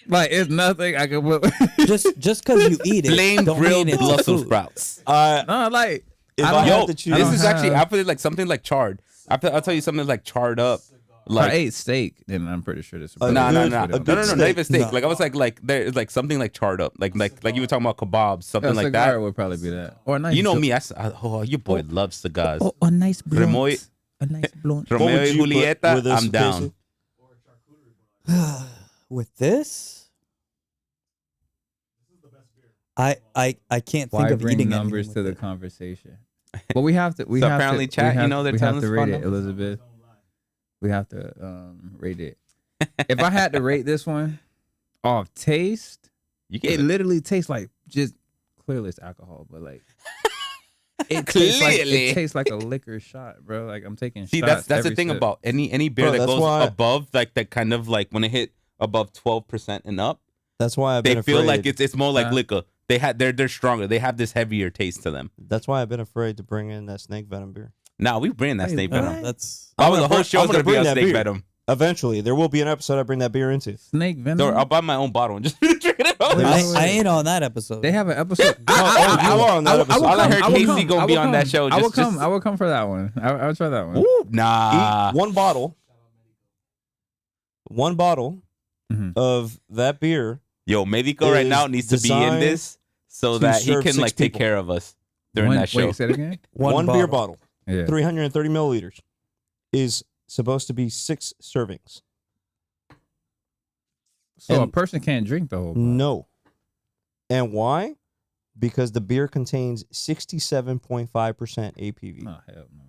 Like it's nothing I can put. just because you eat it, Plain don't grilled mean it's Brussels food. sprouts. No, like If I I don't had Yo, to choose- this is actually. have- I put it like something like charred. I'll tell you something like charred up. if I Like ate steak, then I'm pretty sure this. A nah, good- nah. a No, good no, not even steak. No. Like I was like there's like something like charred up. Like you were talking about kebabs, something like that. would probably be that. Or a nice. You know me. Oh, your boy loves cigars. a nice Remoy- A nice blunt. What Romeo would y you put Julieta. with this, I'm down. Casey? With this, I can't think Why of bring eating numbers anything to the with it. conversation? But we have to. We So have apparently to, chat, we have, you know, they're we telling have to us rate fun it, numbers. Elizabeth. We have to rate it. If I had to rate this one off taste, You it get it. literally tastes like just clearly it's alcohol, but like it tastes like Clearly. it tastes like a liquor shot, bro. Like I'm taking See, shots. that's the every thing sip. about any beer Bro, that that's goes why- above like that kind of like when it hit above 12% and up, That's why I've they been feel afraid. like it's more like Huh? liquor. They're stronger. They have this heavier taste to them. That's why I've been afraid to bring in that snake venom beer. Now we bring that Wait, snake what? venom. That's Oh, I'm the gonna whole bring- show's I'm gonna gonna be bring on that snake beer. venom. Eventually, there will be an episode I bring that beer into. Snake venom. Or I'll buy my own bottle and just drink it out. Wait, I ain't on that episode. They have an episode. you are on that episode. All I heard I will Casey come. gonna I be will on that come. show. I will Just- come. I will come for that one. I'll try that one. Ooh, nah. Eat one bottle Mhm. of that beer. Yo, Medico right is now needs to be in designed this so to that he serve can 6 like take people. care of us during One- that show. Wait, say it again. One beer bottle, Yeah. 330 milliliters, is supposed to be 6 servings. So a And- person can't drink the whole. bottle. No. And why? Because the beer contains 67.5% APV. Oh hell no.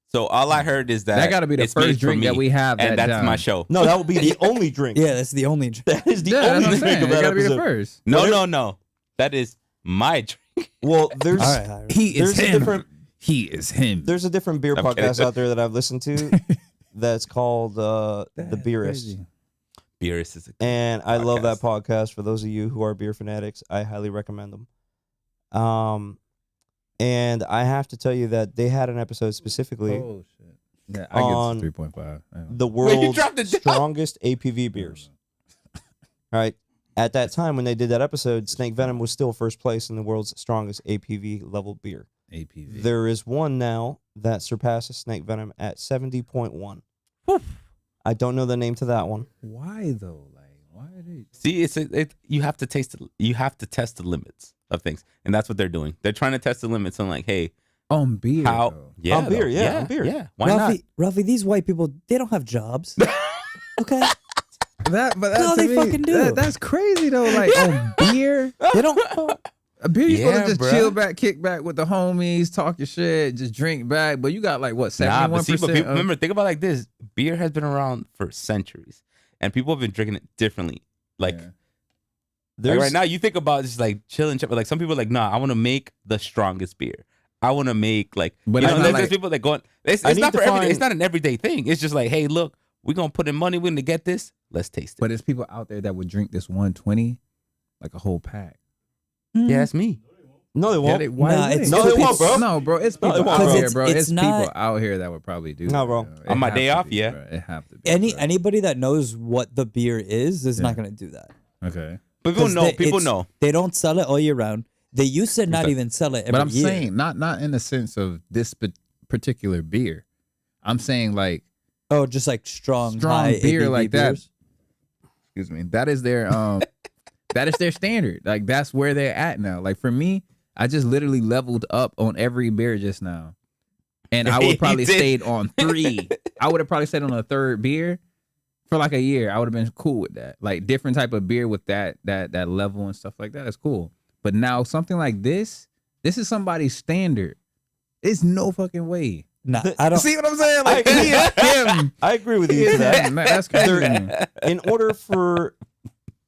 So all I heard is that That got to be the it's made first for drink that me, we have. and that's down. my show. No, that will be the only drink. Yeah, that's the only. That is the Yeah, that's only what I'm drink saying. of It that got to be the episode. first. No. That is my drink. Well, there's All right, all right. He There's a different- He is him. there's a different beer I'm kidding. podcast out there that I've listened to that's called The That's Beerist. crazy. Beerus is a And I love that podcast. For those of you who are beer fanatics, I highly recommend them. And I have to tell you that they had an episode specifically Oh shit. Yeah, I on get 3.5. the Wait, you world's dropped it down? strongest APV beers. All right. At that time when they did that episode, Snake Venom was still first place in the world's strongest APV level beer. APV. There is one now that surpasses Snake Venom at 70.1. I don't know the name to that one. Why though? Like, why are they? See, you have to taste it. You have to test the limits of things, and that's what they're doing. They're trying to test the limits on like, hey, On beer. how? though. Yeah, On beer, though. yeah, on beer. Yeah, why not? Ralphie, these white people, they don't have jobs. Okay, But that No, to they me, fucking do. That's crazy though. Like on beer. they don't. A beer, you Yeah, supposed to just bruh. chill back, kick back with the homies, talk your shit, just drink back. But you got like what, Nah, but 71%? see, but people, remember, think about it like this: beer has been around for centuries, and people have been drinking it differently. Like, like right now, you think about just like chilling, but like some people are like, nah, I want to make the strongest beer. I want to make like, But you it's know, not there's like- people that go. It's I need not to for everyday. It's find- not an everyday thing. It's just like, hey, look, we're gonna put in money. We're gonna get this. Let's taste it. But there's people out there that would drink this 120 like a whole pack. yeah, that's me. No, they won't. Why Nah, would it's- No, they won't, bro. No, bro. It's No, people they won't, out bro. here, bro. It's It's not- people out here that would probably do No, that, bro. It On my have day to off, be, yeah. bro. It have to be. bro. Anybody that knows what the beer is not gonna do that. Okay. But people 'Cause know. they- People it's- know. They don't sell it all year round. They used to not Okay. even sell it every But I'm year. saying not in the sense of this particular beer. I'm saying like, Oh, just like strong high beer ABV like that. beers. excuse me, that is their that is their standard. Like that's where they're at now. Like for me, I just literally leveled up on every beer just now. and I would probably He did. stayed on 3. I would have probably stayed on the 3rd beer for like a year. I would have been cool with that. Like different type of beer with that level and stuff like that. That's cool. But now something like this is somebody's standard. It's no fucking way. Nah, I don't See what I'm saying? Like he is him. I agree with you to that. Man, that's crazy. to me. In order for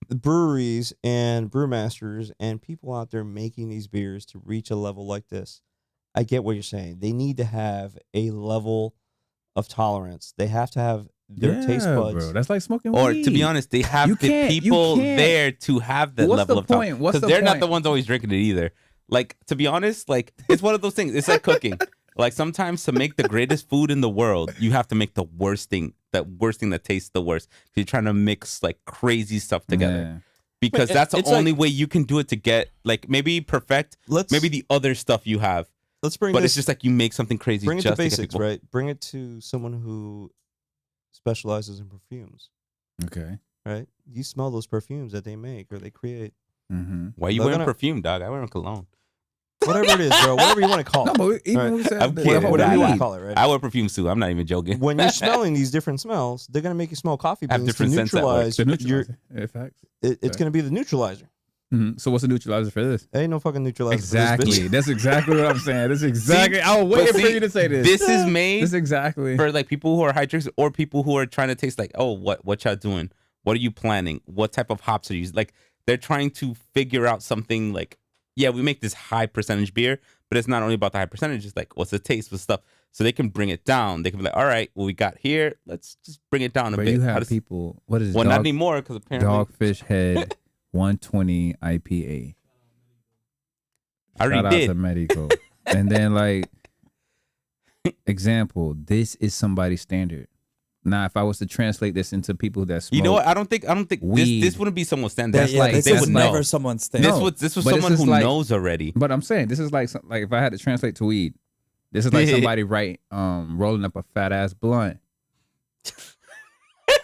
breweries and brewmasters and people out there making these beers to reach a level like this, I get what you're saying. They need to have a level of tolerance. They have to have their taste buds. Bro, that's like smoking Or weed. to be honest, they have You the can't- you people can't. there to have that What's level the of time. point? What's Because the they're not point? the ones always drinking it either. Like, to be honest, like it's one of those things. It's like cooking. Like sometimes to make the greatest food in the world, you have to make the worst thing that tastes the worst. You're trying to mix like crazy stuff together. Yeah. Because But that's the it's only like- way you can do it to get like maybe perfect maybe the other stuff you have. Let's bring But this, it's just like you make something crazy bring it just to to get basics, people. right? Bring it to someone who specializes in perfumes, Okay. right? You smell those perfumes that they make or they create. Mm-hmm. Why you They're wearing gonna- perfume, dog? I wear cologne. Whatever it is, bro. Whatever you want to call No, it. but even Right. when we said I'm the- kidding. the Whatever you want weed, to call it, right? I wear perfume too. I'm not even joking. When you're smelling these different smells, they're gonna make you smell coffee Have beans to different scents that work. neutralize the your. neutralizer. Yeah, facts. It's Right. gonna be the neutralizer. Mhm. So what's the neutralizer for this? Ain't no fucking neutralizer. For Exactly. this bitch. That's exactly what I'm saying. That's exactly. I was waiting for see, you to say this. This is made This is exactly. for like people who are high drinkers or people who are trying to taste like, oh, what y'all doing? What are you planning? What type of hops are you using? Like they're trying to figure out something like, yeah, we make this high percentage beer, but it's not only about the high percentage. It's like, what's the taste, what's stuff. So they can bring it down. They can be like, all right, what we got here, let's just bring it down a But bit. you How have does- people. What is well, not dog, anymore because apparently Dogfish Head 120 IPA? I already Shout out did. to Medico. And then like example, this is somebody's standard. Now, if I was to translate this into people that smoke, You know what? I don't think weed. this wouldn't be someone's standard. That's like- this they is would never know. someone's thing. No. This was but this someone is who like- knows already. But I'm saying this is like like if I had to translate to weed, this is like somebody rolling up a fat ass blunt,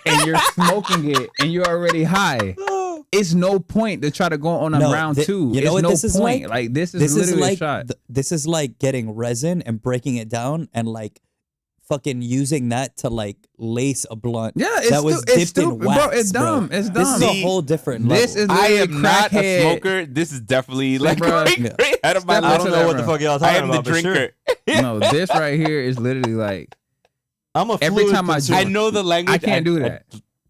and you're smoking it, and you're already high. It's no point to try to go on a No, round two. you know It's what no this is point. like? This is This is literally like a shot. this is like getting resin and breaking it down and like fucking using that to like lace a blunt. Yeah, it's that was stu- it's dipped in stupid, wax, bro. It's dumb. It's This is dumb. a whole different level. This is I literally am not a crackhead. smoker. This is definitely like bro. going Yeah. great out of my Step I into don't level. know what the bro. fuck y'all I talking am the about. but sure. drinker. No, this right here is literally like I'm a Every fluid time I consumer. I know the language. I can't do that.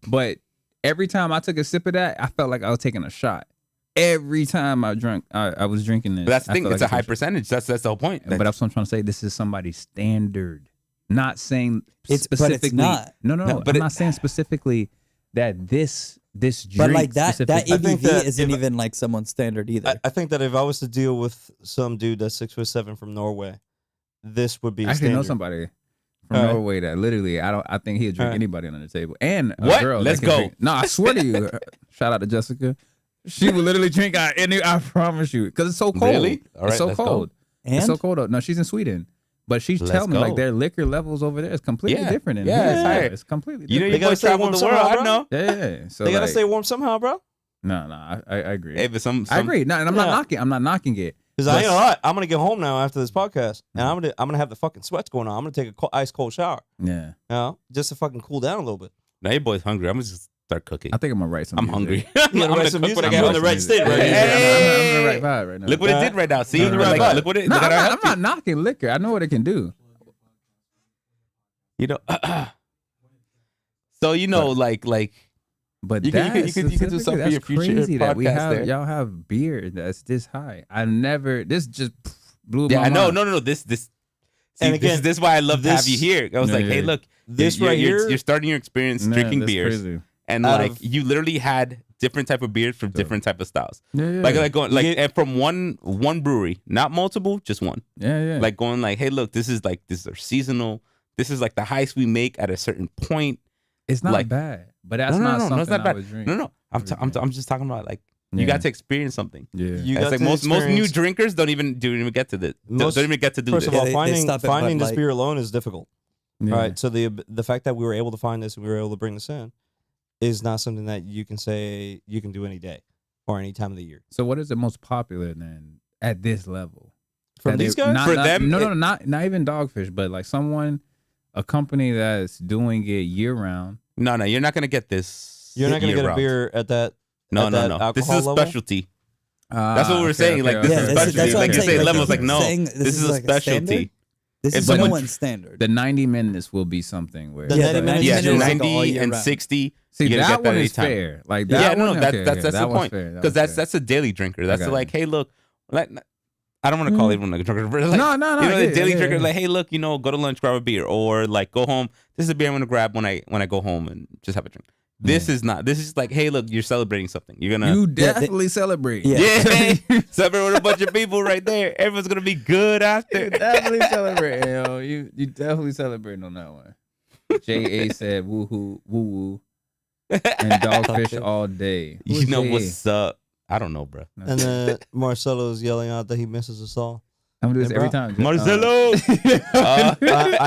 But every time I took a sip of that, I felt like I was taking a shot. Every time I drank, I was drinking this. But that's the I thing. felt It's like a high I took percentage. That's the whole point. But that's what I'm trying to say. This is somebody's standard. Not saying It's- but it's specifically. not. No, No, but I'm it- not saying specifically that this drink. But like that specifically- I think ABV that isn't if- even like someone's standard either. I think that if I was to deal with some dude that's 6'7" from Norway, this would be I actually know standard. somebody from All right. Norway that literally I think he'd drink All right. anybody under the table. And a What? girl that Let's can go. drink- No, I swear to you. Shout out to Jessica. She would literally drink out any. I promise you, because it's so cold. Really? All right, it's so let's go. cold. And It's so cold. No, she's in Sweden, but she's Let's telling me like go. their liquor levels over there is completely Yeah. different. In Yeah, here. it's higher. It's completely You know, different. you gotta boys stay travel warm the world. somehow, I bro. know. Yeah. So They gotta like, stay warm somehow, bro. No, I agree. Hey, but some I agree. No, and I'm Yeah. not knocking. I'm not knocking it. Because I ain't gonna lie, I'm gonna get home now after this podcast, and I'm gonna have the fucking sweats going on. I'm gonna take a ice cold shower, Yeah. you know, just to fucking cool down a little bit. now your boy's hungry. I'm gonna just start cooking. I think I'm gonna write some. I'm music. hungry. You I'm gotta gonna write some cook music. what I I'm got in on the the right state right Yeah, here. I'm in the right vibe right now. Look what it did right now. See, You're in the right like, vibe. look what it. No, look at how I'm healthy- not knocking liquor. I know what it can do. You know. So you know, like But You can- that you can do specifically, something for that's your future crazy that we podcast have there. y'all have beer that's this high. I never. This just blew yeah, my I know. mind. No. This. See, And again, this is why I love to have this- you here. I was Yeah, like, hey, yeah. look, This you're, right you're- here- you're starting your experience Nah, drinking that's beers, crazy. and Out like of- you literally had different type of beers from different type of styles. Yeah, yeah. Like going like Yeah. and from one brewery, not multiple, just one. yeah. Like going like, hey, look, this is our seasonal. This is like the highs we make at a certain point. it's not like- bad, but that's no, not no, something it's not I bad. would drink. No. Every day. I'm just talking about like Yeah. you got to experience something. Yeah. You It's got like to most new experience- drinkers don't even get to this. Most- Don't even get to do First this. of all, they finding stop at finding Bud this Light. beer alone is difficult. Yeah. Right. So the fact that we were able to find this and we were able to bring this in is not something that you can say you can do any day or any time of the year. So what is the most popular then at this level? From that these they- guys? not, For not- them, no, it- no, not even Dogfish, but like a company that's doing it year round. No, you're not gonna get this. You're not gonna get a year-round. beer at that. No, at no, that no. This is alcohol a level? specialty. That's what we were Okay, saying. okay, Like this okay, is okay. that's specialty. what Like I'm you saying. say, levels. This Like is no, saying this is a like a standard? specialty. This is But no when- one's standard. The 90 minutes will be something where The Yeah, 90 the minutes 90 Yeah, is minutes like is like all 90 year and round. 60. see you're gonna that get that one is anytime. fair. Like that Yeah, no, one, that's okay, that's okay, the that was point. fair, that Because was that's fair. a daily drinker. That's got like, it. hey, look, like, I don't want to call everyone like a drinker, but like, No, you know, the yeah, daily yeah, drinker. yeah. Like, hey, look, go to lunch, grab a beer, or like go home. This is a beer I'm gonna grab when I go home and just have a drink. This is not. This is like, hey, look, you're celebrating something. You're gonna You definitely celebrate. Yeah. yeah, celebrate with a bunch of people right there. Everyone's gonna be good after. You definitely celebrate, yo. You definitely celebrating on that one. J.A. said woo hoo woo woo and dogfish all day. You Who's know J.A.? what's up? I don't know, bro. And then Marcelo's yelling out that he misses us all. I'm gonna do this Hey, every bro. time. Marcelo. I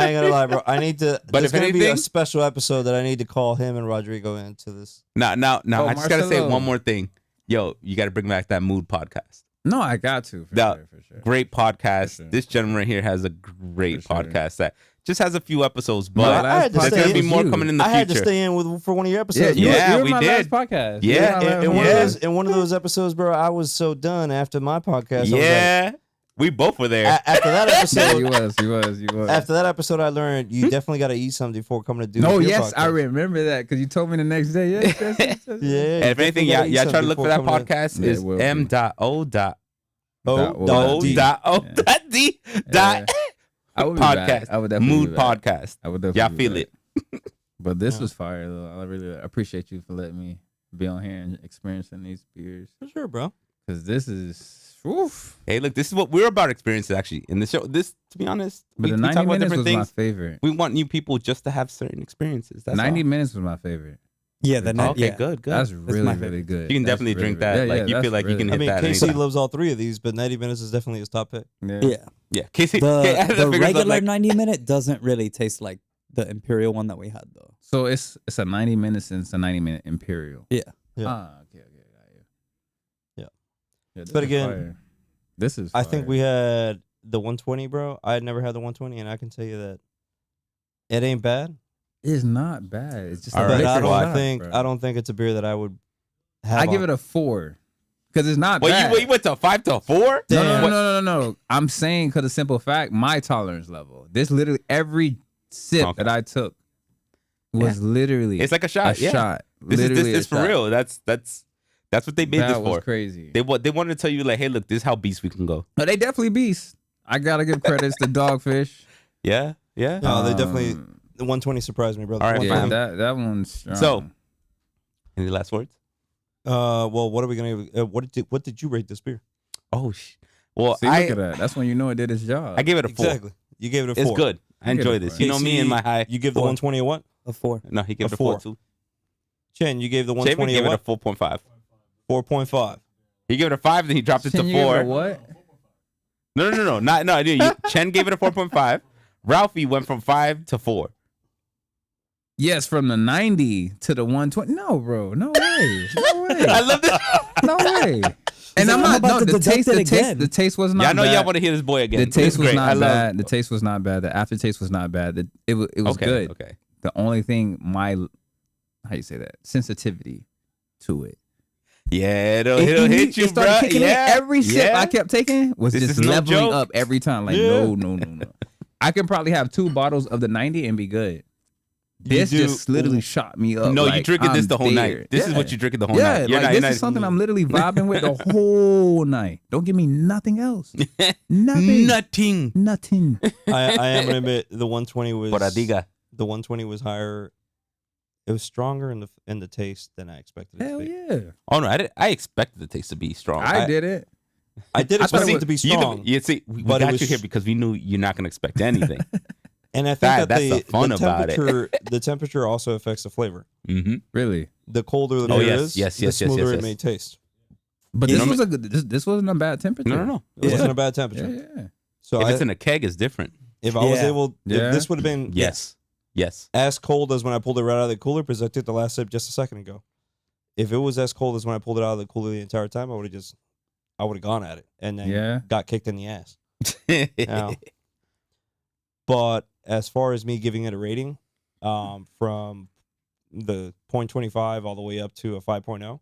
ain't gonna lie, bro. I need to. But There's if gonna be a anything- special episode that I need to call him and Rodrigo into this. Now, Oh, I just gotta say Marcelo. one more thing. Yo, you gotta bring back that mood podcast. No, I got to. For Now, sure, for sure. Great podcast. For sure. This gentleman right here has a great For sure. podcast that just has a few episodes, My but I had to there's stay gonna be in- more coming in the I had to future. stay in for one of your Yeah, episodes. Yeah, you were we my did. last podcast. Yeah, You were my last in one. one Yeah. of those in one of those episodes, bro, I was so done after my podcast. I was like, Yeah, we both were there. after that Yeah, episode, you was. after that episode, I learned you definitely got to eat something before coming to do. No, your yes, podcast. I remember that because you told me the next day. Yes, yes, yes, yes. Yeah. And if anything, y'all try to look for that podcast. Yeah, Is it will be. m.o. Yeah. dot I would be podcast. back. I would definitely Mood be back. podcast. I would definitely Y'all be feel back. it. But this Yeah. was fire though. I really appreciate you for letting me be on here and experiencing these beers For sure, bro. because this is. Oof. Hey, look, this is what we're about experiences actually in the show. This, to be honest, But we the talk 90 about minutes different was my things. favorite. We want new people just to have certain experiences. That's 90 all. minutes was my favorite. Yeah, the night. Okay, yeah. good. That's my really, favorite. really good. You can That's definitely really, drink really- that. Yeah, Like, you that's feel like you really- can I hit mean, that Casey anytime. loves all three of these, but 90 minutes is definitely his top pick. Yeah. Yeah. Yeah, Casey. The figures regular out, like, 90-minute doesn't really taste like the Imperial one that we had though. So it's a 90 minutes and it's a 90-minute Imperial. Yeah. Yeah. Ah, okay, got you. Yeah. this But is again, fire. This is. I think fire. we had the 120, bro. I had never had the 120, and I can tell you that it ain't bad. It's not bad. It's just. All a right. But liquor I don't shot, think bro. I don't think it's a beer that I would have. I give it a 4 because it's not Well, bad. you went to 5 to 4? No, Damn. no. I'm saying because of simple fact, my tolerance level. This literally every sip Okay. that I took was literally It's like a shot. Yeah. shot. This Literally is a for shot. real. That's what they made That this was for. crazy. They wanted to tell you like, hey, look, this is how beast we can go. No, they definitely beast. I gotta give credits to Dogfish. Yeah, yeah. No, they definitely. Um, The 120 surprised me, brother. All right, Yeah, 120. that one's strong. So- Any last words? Well, what are we gonna? What did you rate this beer? Oh, well, see, I look at that. That's when you know it did its job. I gave it a 4. Exactly. You gave it a 4. It's good. I I give enjoy it a this. 4. You know me KC, and my high. You give the 4. 120 a what? A 4. No, he gave a it a 4 4. too. Chen, you gave the Chapin 120 gave a it a what? 4.5. 4.5. He gave it a 5, then he dropped it to Can you give it 4. a what? No. I did. Chen gave it a 4.5. Ralphie went from 5 to 4. Yes, from the 90 to the 120. No, bro. No way. No way. I love this. No way. And I'm I'm not. about No, to the deduct taste. it The taste. again. The taste was not. Yeah, I know bad. y'all want to hear this boy again. The This taste is was great. I not love- bad. The taste was not bad. The aftertaste was not bad. It was Okay, good. Okay. The only thing, how you say that? Sensitivity to it. Yeah, it'll hit you, it started bro. kicking in. Yeah. Every sip Yeah. I kept taking was This just is no leveling joke. up every time. Like, Yeah. no. I can probably have 2 bottles of the 90 and be good. You This do- just literally shot me up. No, you like, drinking this I'm the whole there. night. This is Yeah. what you drinking the whole Yeah, night. like this is something I'm literally vibing with the whole night. Don't give me nothing else. Nothing. Nothing. I am gonna admit the 120 was. Por diga. The 120 was higher. It was stronger in the taste than I expected it Hell to be. yeah. Oh no, I expected the taste to be strong. I did it. I did I expect thought it it to be You strong, see, we but it got was you here because we knew you're not gonna expect anything. and I think that's the fun about it. temperature, the temperature also affects the flavor. Mm-hmm. Really. The colder the Oh, beer yes, is, yes, the yes, yes, smoother yes, it may taste. But You this know was a good. This wasn't a bad temperature. No. It wasn't Yeah. a bad Yeah, temperature. yeah. So If I, it's in a keg, it's different. if I was Yeah. able, Yeah. if this would have been Yes. as cold as when I pulled it right out of the cooler, because I took the last sip just a second ago. If it was as cold as when I pulled it out of the cooler the entire time, I would have gone at it and then Yeah. got kicked in the ass. Now, but as far as me giving it a rating, from the 0.25 all the way up to a 5.0,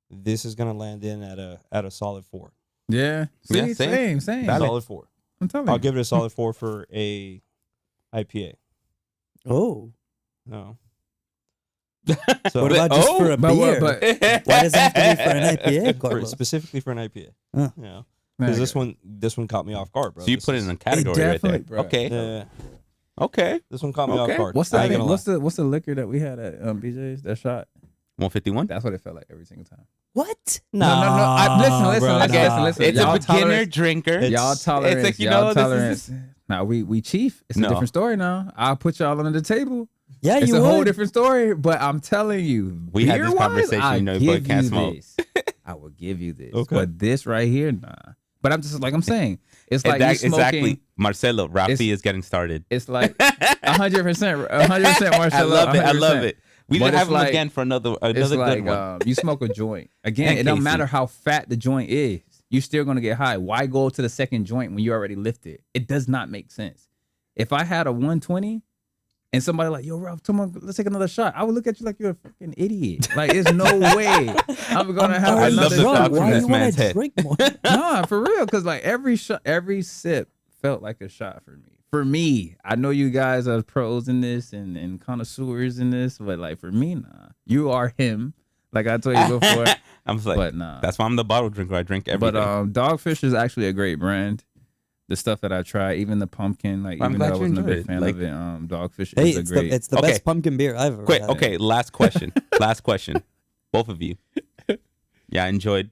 this is gonna land in at a solid 4. Yeah. See, Yeah, same. same. Valid. Solid 4. I'm telling I'll you. give it a solid 4 for a IPA. Oh, No. what So about just for a but beer? what- Why does it have to be for an IPA, for, Carlos? specifically for an IPA. Huh. Yeah. Because this one caught me off guard, bro. So you This put it is- in a category right there. definitely, bro. Okay. Yeah, Okay. this one caught me Okay. off guard. What's I that? ain't gonna lie. What's the liquor that we had at BJ's? That shot. 151. That's what it felt like every single time. What? No. Listen, bro, listen. It's Y'all a beginner tolerance- drinker. Y'all tolerance. It's like, you y'all know, tolerance. this is Now we chief. It's No. a different story now. I'll put y'all under the table. Yeah, It's you a would. whole different story. But I'm telling you, We had this beer-wise, conversation, I you know, your boy give can't you smoke. this. I will give you this. Okay. But this right here, nah. But I'm just like I'm saying. It's like you smoking. Exactly. Marcelo, Rafi It's- is getting started. It's like 100%, 100% Marcelo. I love it. I 100%. love it. We But didn't have it's him like- again for another It's good like one. you smoke a joint. Again, And it don't Casey. matter how fat the joint is. You're still gonna get high. Why go to the second joint when you already lifted? It does not make sense. If I had a 120 and somebody like, yo, Ralph, come on, let's take another shot, I would look at you like you're a fucking idiot. Like, there's no way I'm gonna have I another love the shot. thought from Why this you wanna man's head. drink more? Nah, for real, because like every shot, every sip felt like a shot for me. For me, I know you guys are pros in this and connoisseurs in this, but like for me, nah. You are him, like I told you before. I'm just like, But nah. that's why I'm the bottle drinker. I drink everything. But Dogfish is actually a great brand. The stuff that I try, even the pumpkin, like I'm even glad though I you wasn't a enjoyed big it. fan Like- of it, Dogfish Hey, is a it's great. the Okay. best pumpkin beer I've ever Quick, had. okay, last question. Last question. Both of you. Yeah, I enjoyed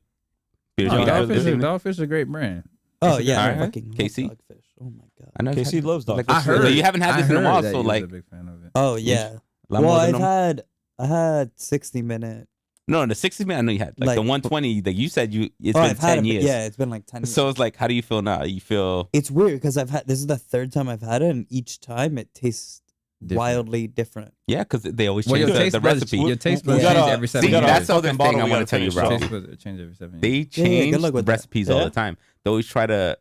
beers. Oh, we had Dogfish this is- evening. Dogfish is a great brand. Oh yeah, Alright. I fucking love Casey? Dogfish. Oh my god. I know Casey you've had- loves like, Dogfish. I heard. You haven't had this in a I while, heard that so you was like, a big fan of it. Oh yeah. a lot Well, more than I had 60-minute. no, the 60 minute I know you had. Like the Like- 120 that you said it's Oh, been I've had 10 it. years. Yeah, it's been like 10 years. So it's like, how do you feel now? You feel It's weird because this is the third time I've had it, and each time it tastes Different. wildly different. yeah, because they always Well, change your taste the buds, recipe. your taste We buds gotta- change every See, 7 we gotta- years. that's the other fucking bottle thing I we want to gotta tell you, finish, Ralph. Taste buds change every 7 years. They Yeah, change good luck with that. recipes all Yeah. the time. They always try to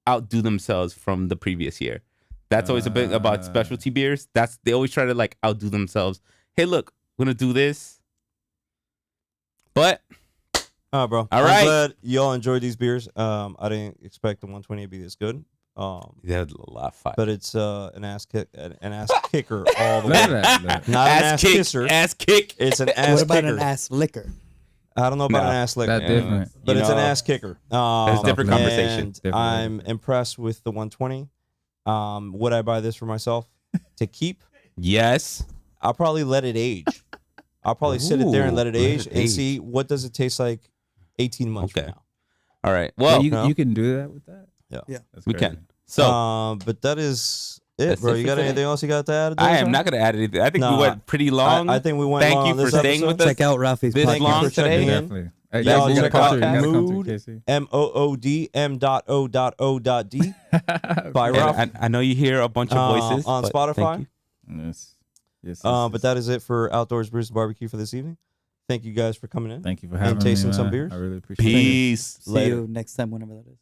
outdo themselves from the previous year. That's always a bit about specialty beers. They always try to like outdo themselves. Hey, look, we're gonna do this. But Bro. All I'm right. glad y'all enjoyed these beers. I didn't expect the 120 to be this good. they had a lot of fire. But it's an ass kick, an ass kicker all the Look at way. that. Look. Not an ass kick, kisser. ass kick. It's an ass What about kicker. an ass liquor? I don't know about No, an ass licker, That's different. but You it's an know, ass kicker. That's a different conversation. And Different. I'm impressed with the 120. Would I buy this for myself to keep? Yes. I'll probably let it age. I'll probably sit it there and let it Ooh, let age it and age. see what does it taste like 18 months Okay. from now. All right. Well, Well, you, no. you can do that with that. Yeah. That's we crazy. can. So But that is it, That's bro. it You for got today. anything else you got to add? I am not gonna add anything. I think No, we went pretty long. I think we went Thank long you on for this staying episode. with us. Check out Rafi's This podcast. long for checking today. in. Definitely. Hey, Y'all you gotta check come out through. You gotta come through, Mood. Casey. MOOD M.O.O.D. By And Ralph. I know you hear a bunch of voices on but Spotify. thank you. Yes. Yes. But that is it for Outdoors Brews and Barbecue for this evening. Thank you guys for coming in. Thank you for having me. tasting some man. beers. I really appreciate it. Peace. See Later. you next time, whenever that is.